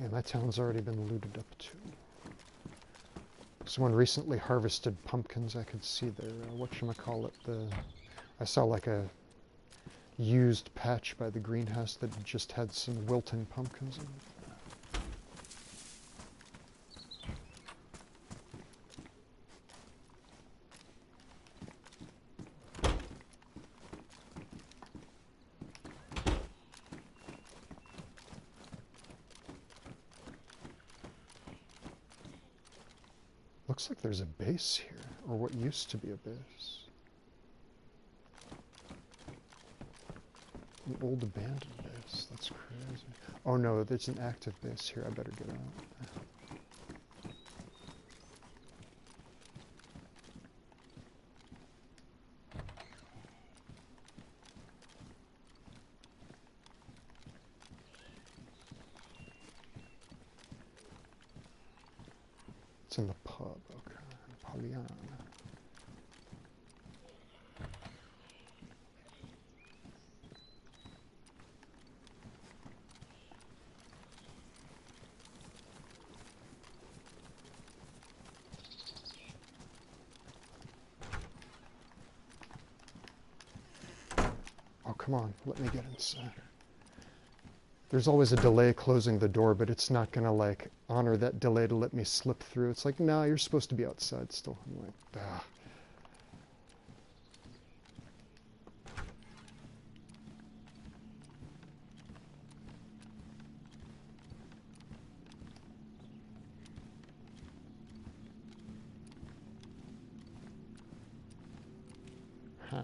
Yeah, my town's already been looted up too. Someone recently harvested pumpkins. I could see their, whatchamacallit, I saw like a used patch by the greenhouse that just had some wilting pumpkins in it. Looks like there's a base here, or what used to be a base. An old abandoned base. That's crazy. Oh no, there's an active base here. I better get out. It's in the pub. Okay. Pollyanna. come on, let me get inside. There's always a delay closing the door, but it's not gonna like honor that delay to let me slip through. It's like, nah, you're supposed to be outside still. I'm like, ah. Huh.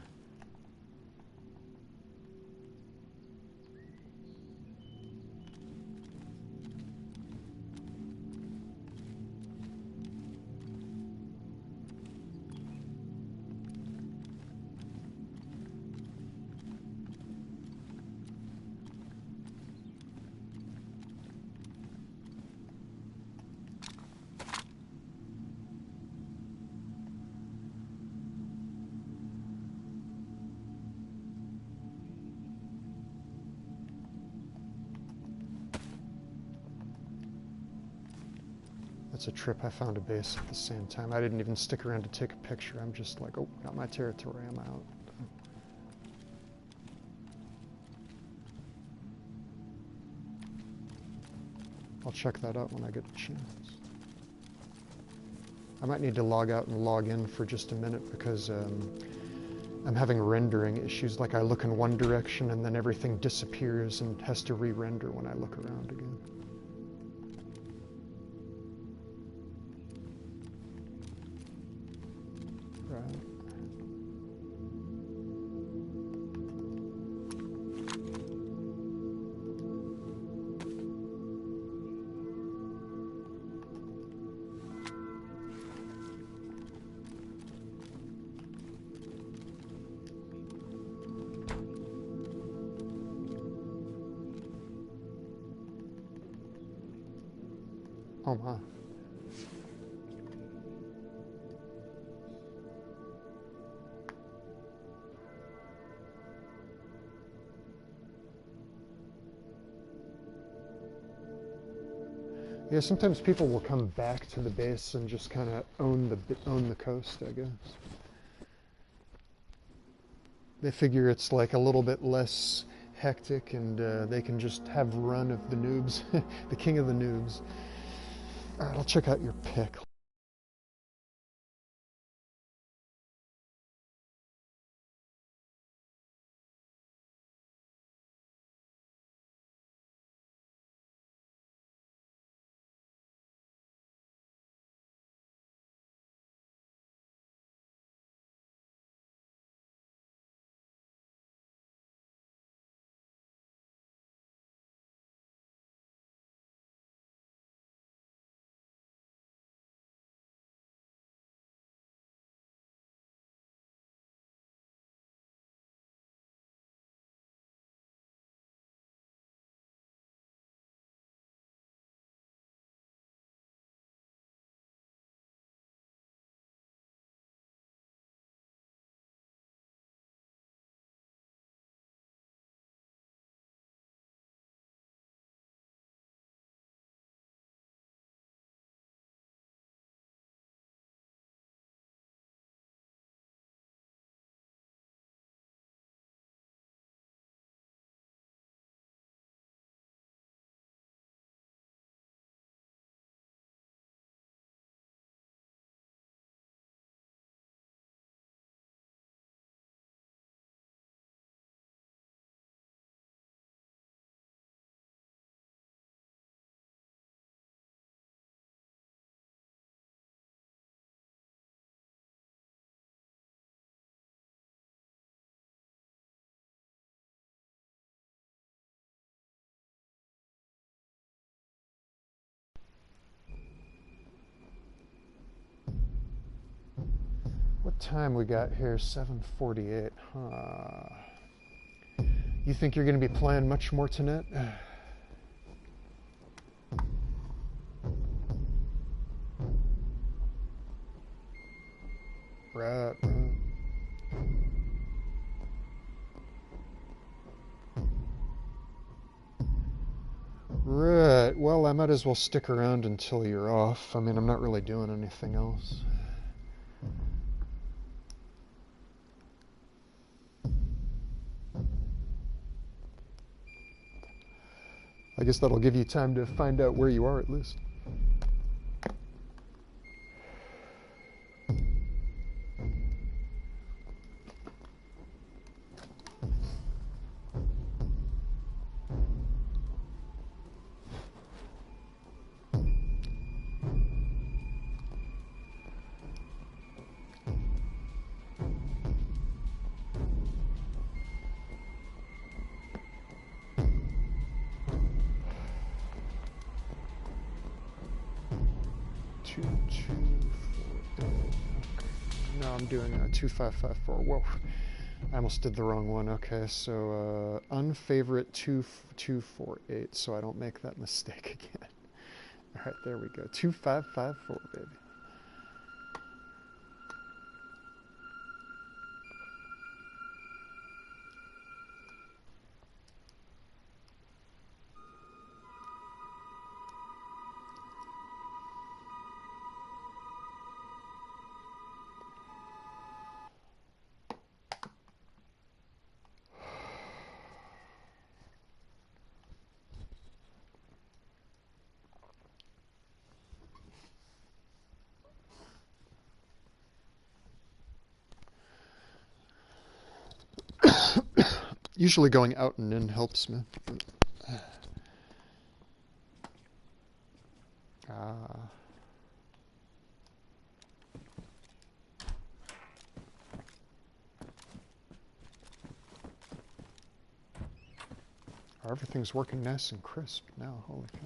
That's a trip. I found a base at the same time. I didn't even stick around to take a picture. I'm just like, oh, not my territory. I'm out. I'll check that out when I get a chance. I might need to log out and log in for just a minute because I'm having rendering issues. Like I look in one direction and then everything disappears and has to re-render when I look around again. Right. Oh my. Yeah, sometimes people will come back to the base and just kind of own the coast, I guess. They figure it's like a little bit less hectic and they can just have run of the noobs, the king of the noobs. All right, I'll check out your pick. What time we got here? 7:48. Huh. You think you're going to be playing much more tonight? Right. Right. Well, I might as well stick around until you're off. I mean, I'm not really doing anything else. I guess that'll give you time to find out where you are at least. No, I'm doing 2554. Whoa, I almost did the wrong one. Okay, so unfavorite 2248, so I don't make that mistake again. All right, there we go. 2554, baby. Usually going out and in helps me. Everything's working nice and crisp now. Holy cow.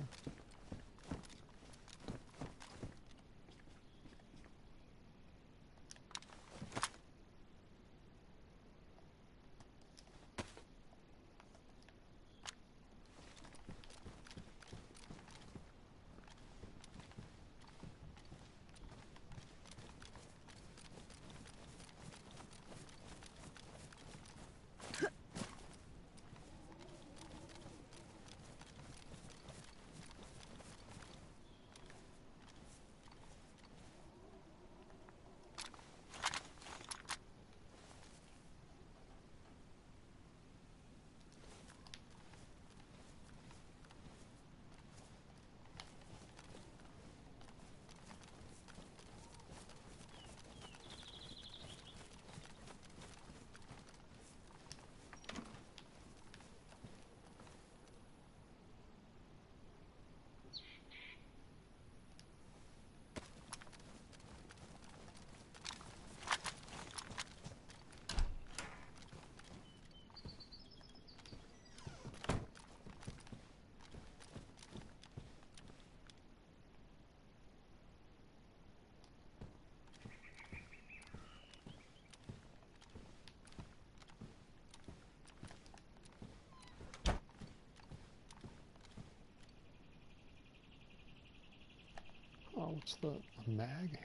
Oh, what's the mag?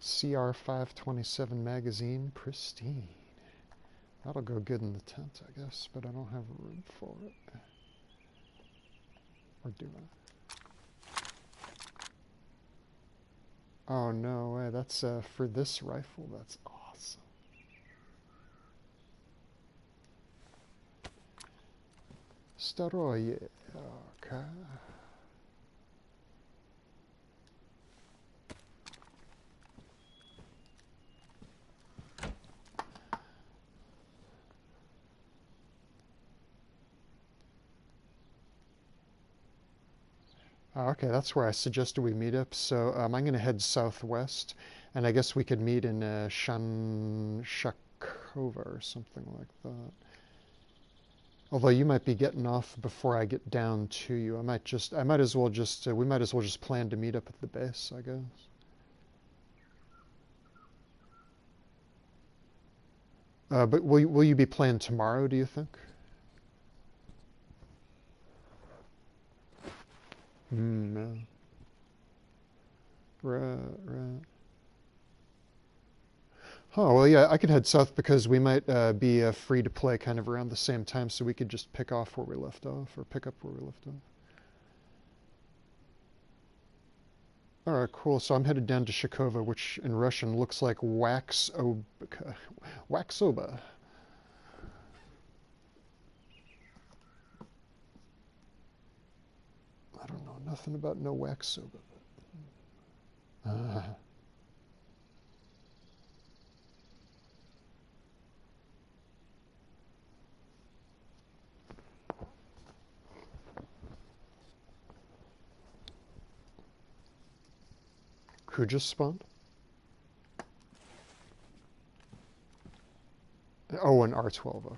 CR527 magazine, pristine. That'll go good in the tent, I guess, but I don't have room for it. Or do I? Oh, no way. That's for this rifle. That's awesome. Staroye. Okay. Okay, that's where I suggested we meet up. So I'm going to head southwest, and I guess we could meet in Shakova or something like that. Although you might be getting off before I get down to you. we might as well just plan to meet up at the base, I guess. But will you be playing tomorrow, do you think? No. Right. Oh, well, yeah, I could head south because we might be free to play kind of around the same time, so we could just pick off where we left off, or pick up where we left off. All right, cool. So I'm headed down to Shakova, which in Russian looks like Waxoba. nothing about no wax soba. Who just spawned? Oh, an R12, okay.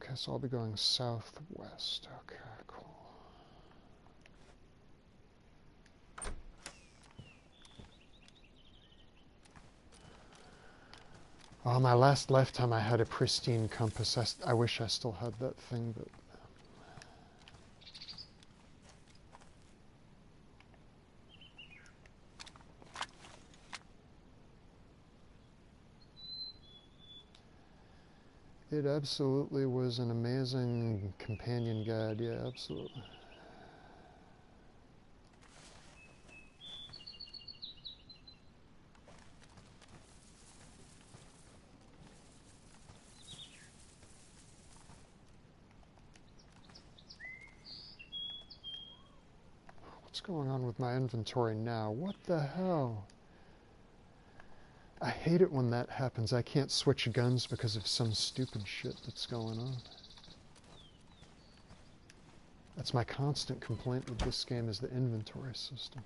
Okay, so I'll be going southwest. Okay, cool. Oh, my last lifetime I had a pristine compass. I wish I still had that thing, but... It absolutely was an amazing companion guide, yeah, absolutely. What's going on with my inventory now? What the hell? I hate it when that happens. I can't switch guns because of some stupid shit that's going on. That's my constant complaint with this game, is the inventory system.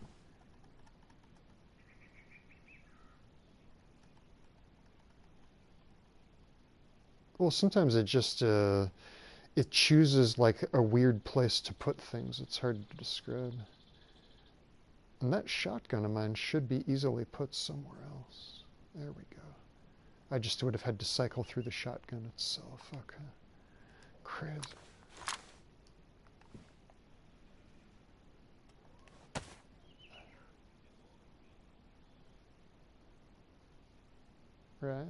Well, sometimes it just, it chooses like a weird place to put things. It's hard to describe. And that shotgun of mine should be easily put somewhere else. There we go. I just would have had to cycle through the shotgun itself. Okay. Crazy. Right.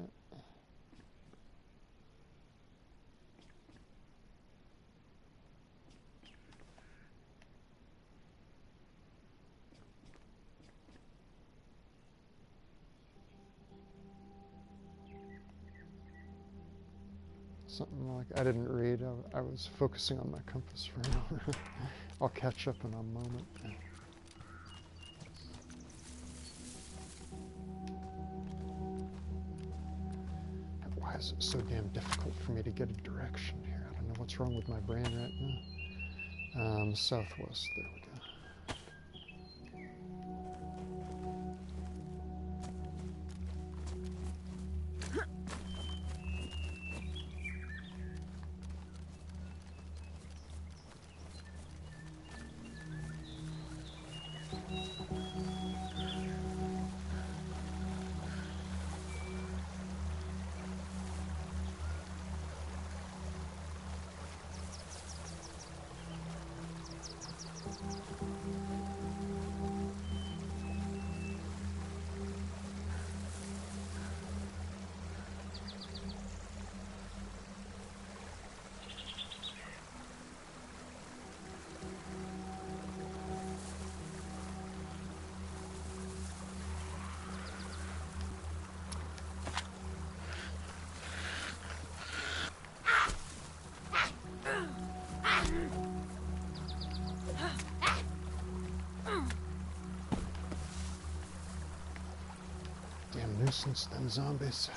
Something like, I didn't read, I was focusing on my compass for now. I'll catch up in a moment. Why is it so damn difficult for me to get a direction here? I don't know what's wrong with my brain right now. Southwest, there we go. Damn nuisance, them zombies.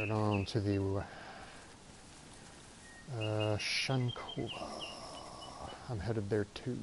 Right on to the Shankova. I'm headed there too.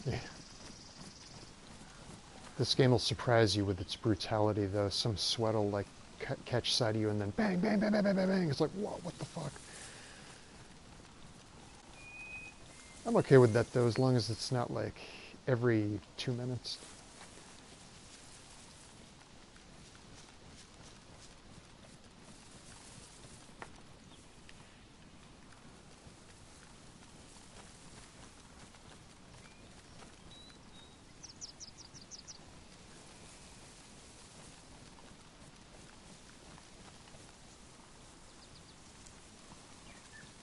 Yeah. This game will surprise you with its brutality, though. Some sweat will, like, catch sight of you, and then bang, bang, bang, bang, bang, bang, bang. It's like, whoa, what the fuck? I'm okay with that, though, as long as it's not, like, every 2 minutes.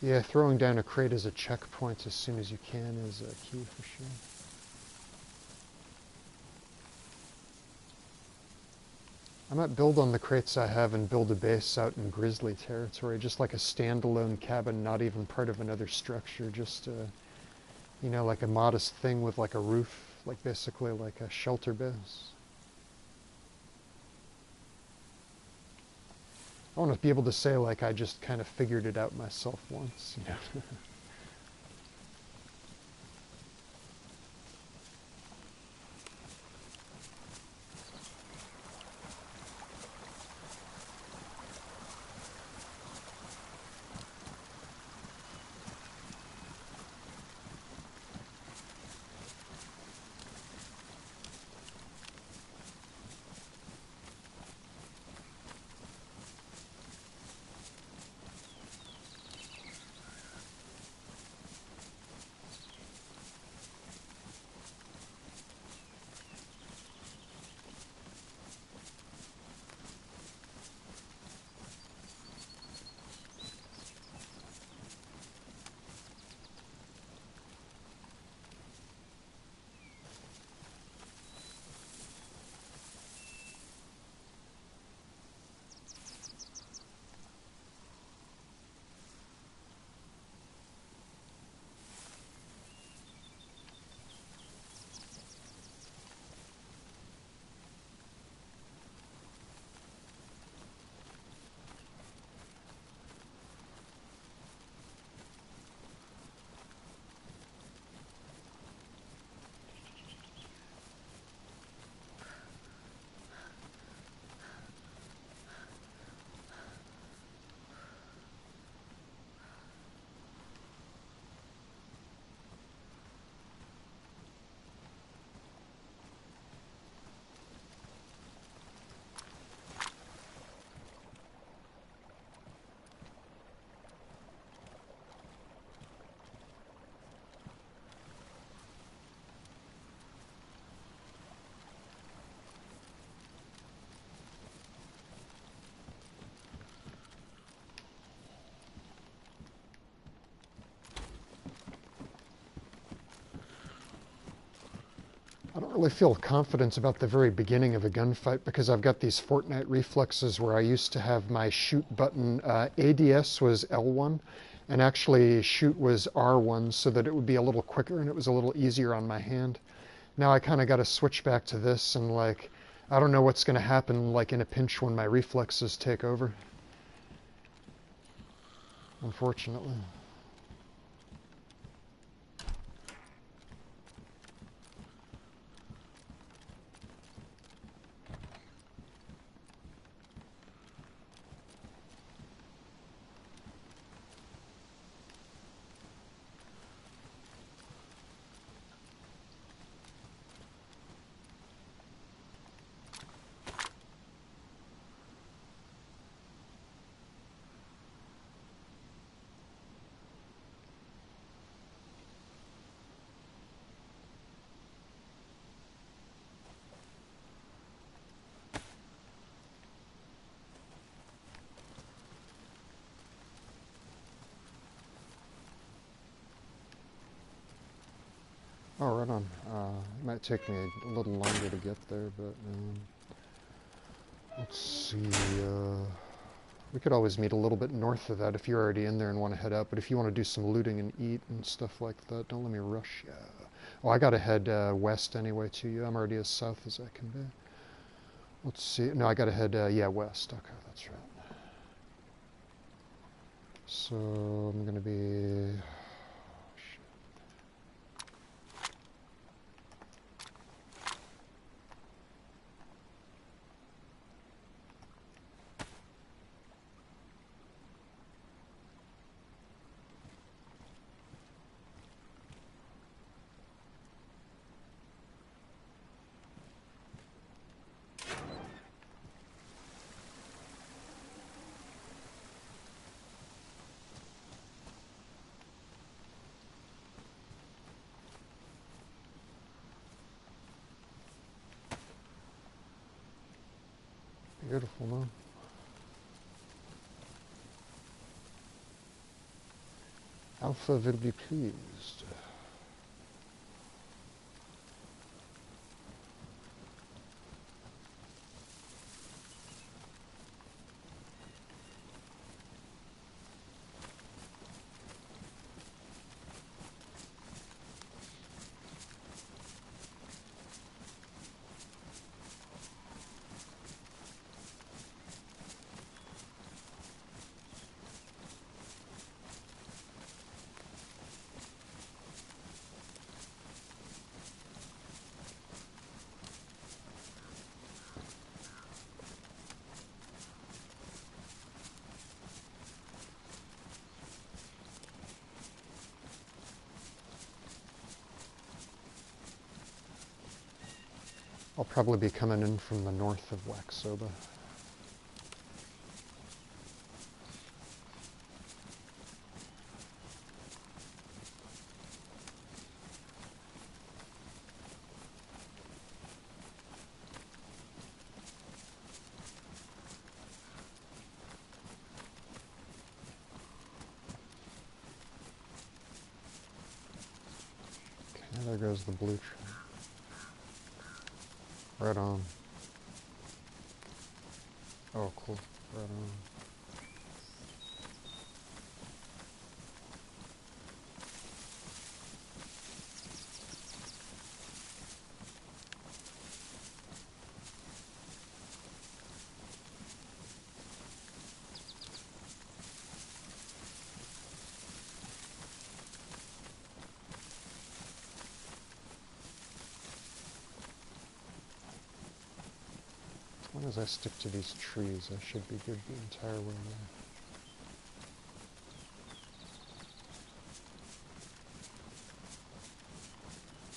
Yeah, throwing down a crate as a checkpoint as soon as you can is key for sure. I might build on the crates I have and build a base out in Grizzly territory, just like a standalone cabin, not even part of another structure, just, you know, like a modest thing with like a roof, like basically like a shelter base. I want to be able to say, like, I just kind of figured it out myself once, you know. I don't really feel confident about the very beginning of a gunfight because I've got these Fortnite reflexes where I used to have my shoot button, ADS was L1, and actually shoot was R1 so that it would be a little quicker and it was a little easier on my hand. Now I kind of got to switch back to this and, like, I don't know what's going to happen, like, in a pinch when my reflexes take over. Unfortunately. Oh, right on. It might take me a little longer to get there, but let's see. We could always meet a little bit north of that if you're already in there and want to head out. But if you want to do some looting and eat and stuff like that, don't let me rush you. Oh, I gotta head west anyway to you. I'm already as south as I can be. Let's see. No, I gotta head, yeah, west. Okay, that's right. So I'm gonna be... Beautiful, man. Alpha will be pleased. I'll probably be coming in from the north of Waxoba. Okay, there goes the blue tree. Right on. Oh, cool. Right on. As long as I stick to these trees, I should be good the entire way there.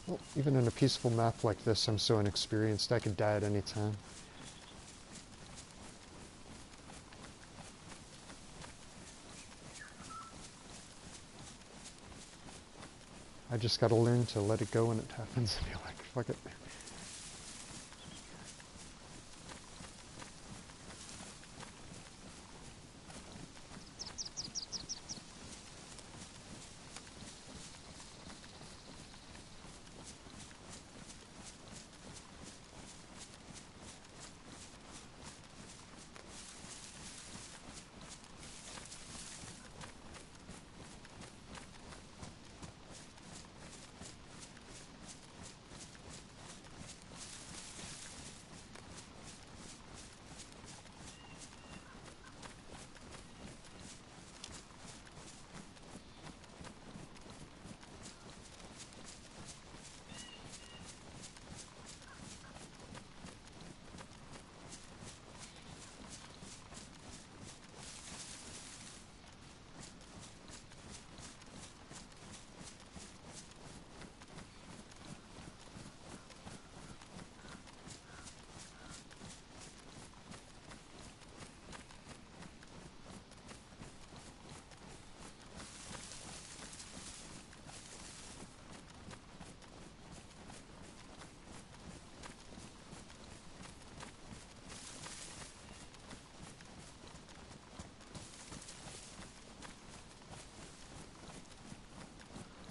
Well, even in a peaceful map like this, I'm so inexperienced, I could die at any time. I just gotta learn to let it go when it happens and be like, fuck it.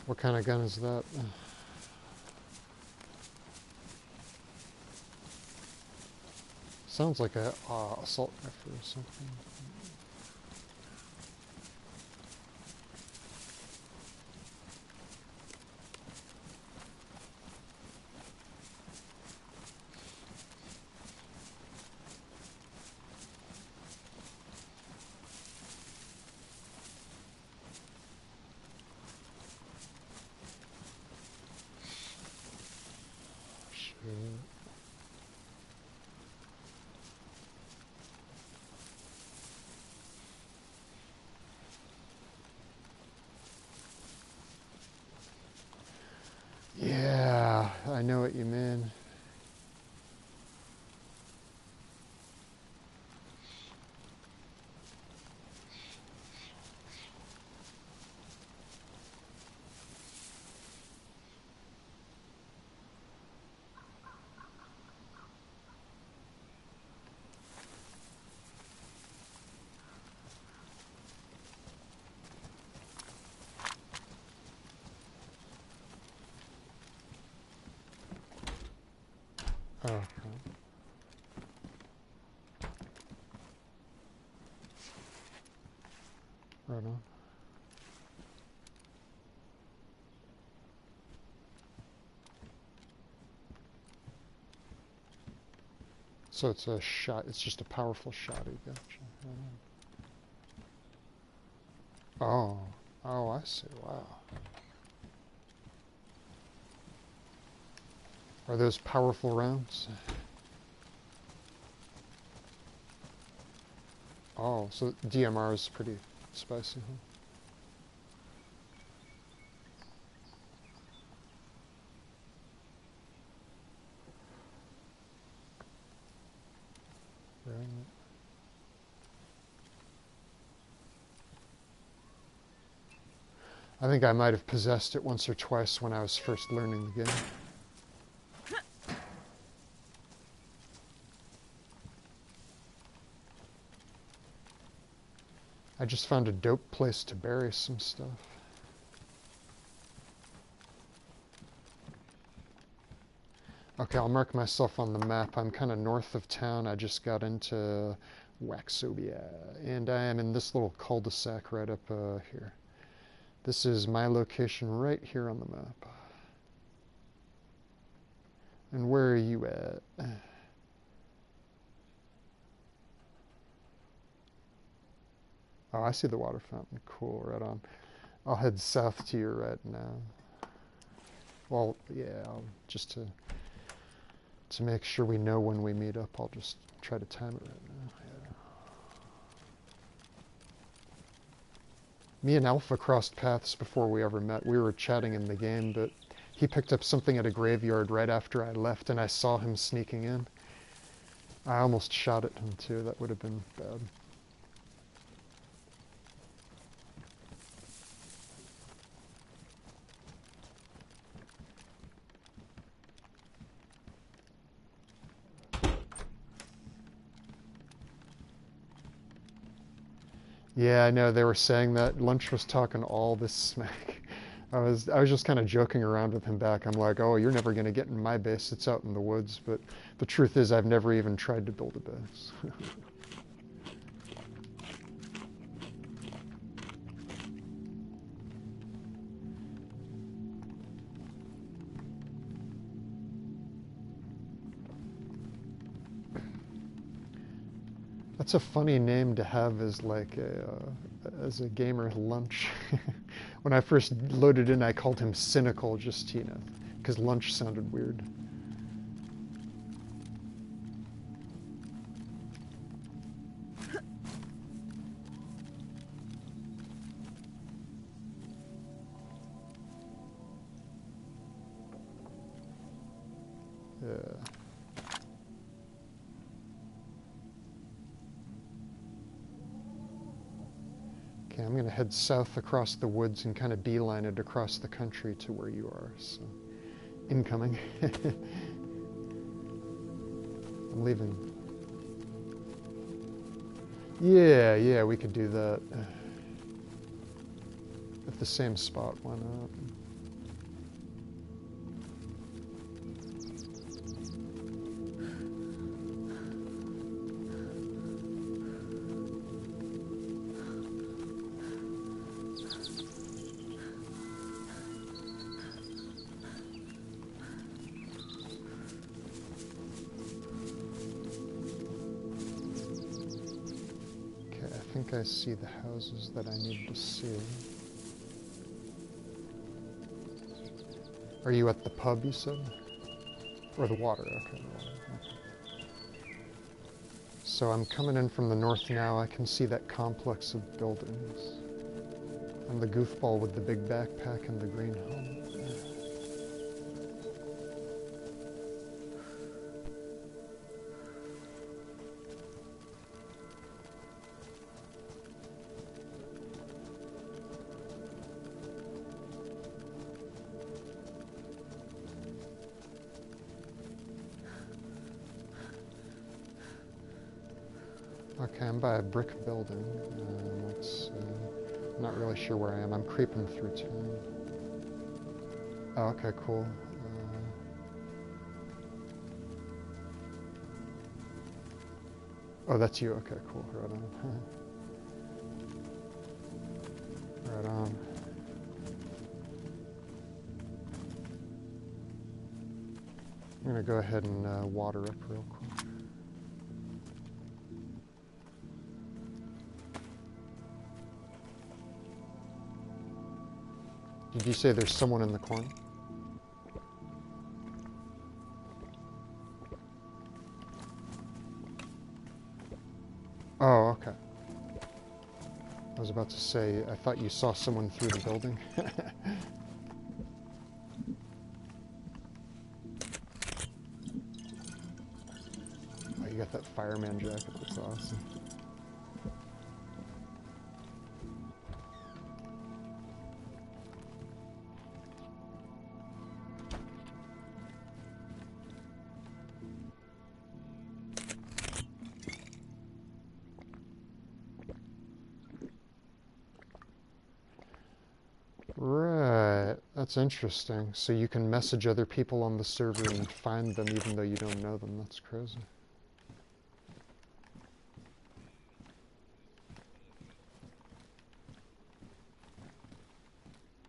What kind of gun is that? Sounds like a assault rifle or something. Yeah, I know what you mean. Oh, okay. Right on. So it's a shot, it's just a powerful shotty, gotcha. Oh, oh, I see, wow. Are those powerful rounds? Oh, so DMR is pretty spicy, huh? Right. I think I might have possessed it once or twice when I was first learning the game. I just found a dope place to bury some stuff. Okay, I'll mark myself on the map. I'm kind of north of town. I just got into Waxobia, and I am in this little cul-de-sac right up here. This is my location right here on the map. And where are you at? Oh, I see the water fountain. Cool, right on. I'll head south to your right now. Well, yeah, just to make sure we know when we meet up, I'll just try to time it right now. Yeah. Me and Alpha crossed paths before we ever met. We were chatting in the game, but he picked up something at a graveyard right after I left, and I saw him sneaking in. I almost shot at him, too. That would have been bad. Yeah, I know. They were saying that. Lunch was talking all this smack. I was just kind of joking around with him back. I'm like, oh, you're never going to get in my base. It's out in the woods. But the truth is, I've never even tried to build a base. That's a funny name to have as like as a gamer, Lunch. When I first loaded in, I called him Cynical, just, you know, because Lunch sounded weird. Yeah. Okay, I'm going to head south across the woods and kind of beeline it across the country to where you are. So, incoming. I'm leaving. Yeah, we could do that. At the same spot, why not? think I see the houses that I need to see. Are you at the pub, you said? Or the water? Okay, the water. Okay. So I'm coming in from the north now. I can see that complex of buildings. And the goofball with the big backpack and the green helmet. Okay, I'm by a brick building. I'm not really sure where I am. I'm creeping through town. Oh, okay, cool. Oh, that's you. Okay, cool. Right on. Right on. I'm gonna go ahead and water up real quick. Did you say there's someone in the corner? Oh, okay. I was about to say, I thought you saw someone through the building. Oh, you got that fireman jacket, that's awesome. Right, that's interesting. So you can message other people on the server and find them even though you don't know them. That's crazy.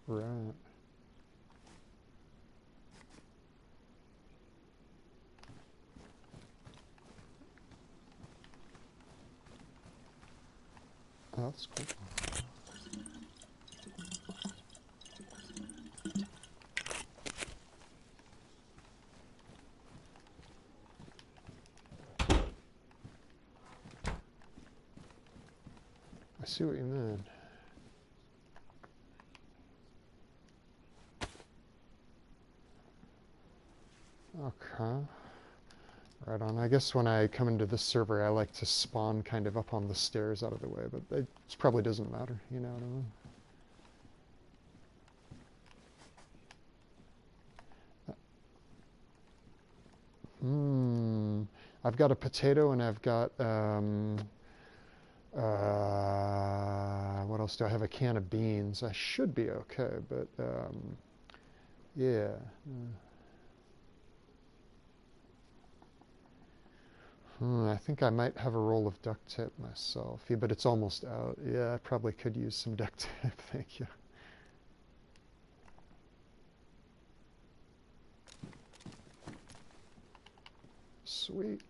Right. Oh, that's cool. I see what you mean. Okay. Right on. I guess when I come into this server, I like to spawn kind of up on the stairs out of the way, but it probably doesn't matter, you know what I mean? I've got a potato and I've got, what else do I have? A can of beans. I should be okay, but, yeah. I think I might have a roll of duct tape myself. Yeah, but it's almost out. Yeah, I probably could use some duct tape. Thank you. Sweet.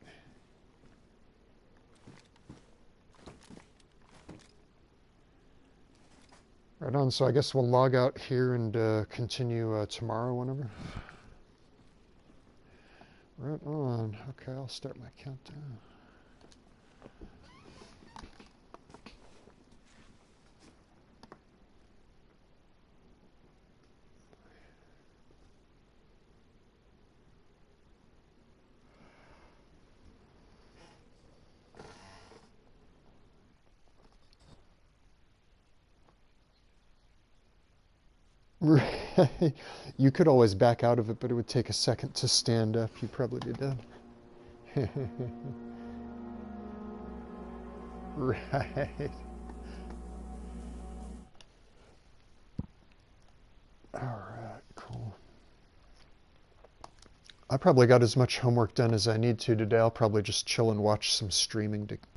Right on. So I guess we'll log out here and continue tomorrow whenever. Right on. Okay, I'll start my countdown. Right. You could always back out of it, but it would take a second to stand up. You'd probably be dead. Right. All right, cool. I probably got as much homework done as I need to today. I'll probably just chill and watch some streaming to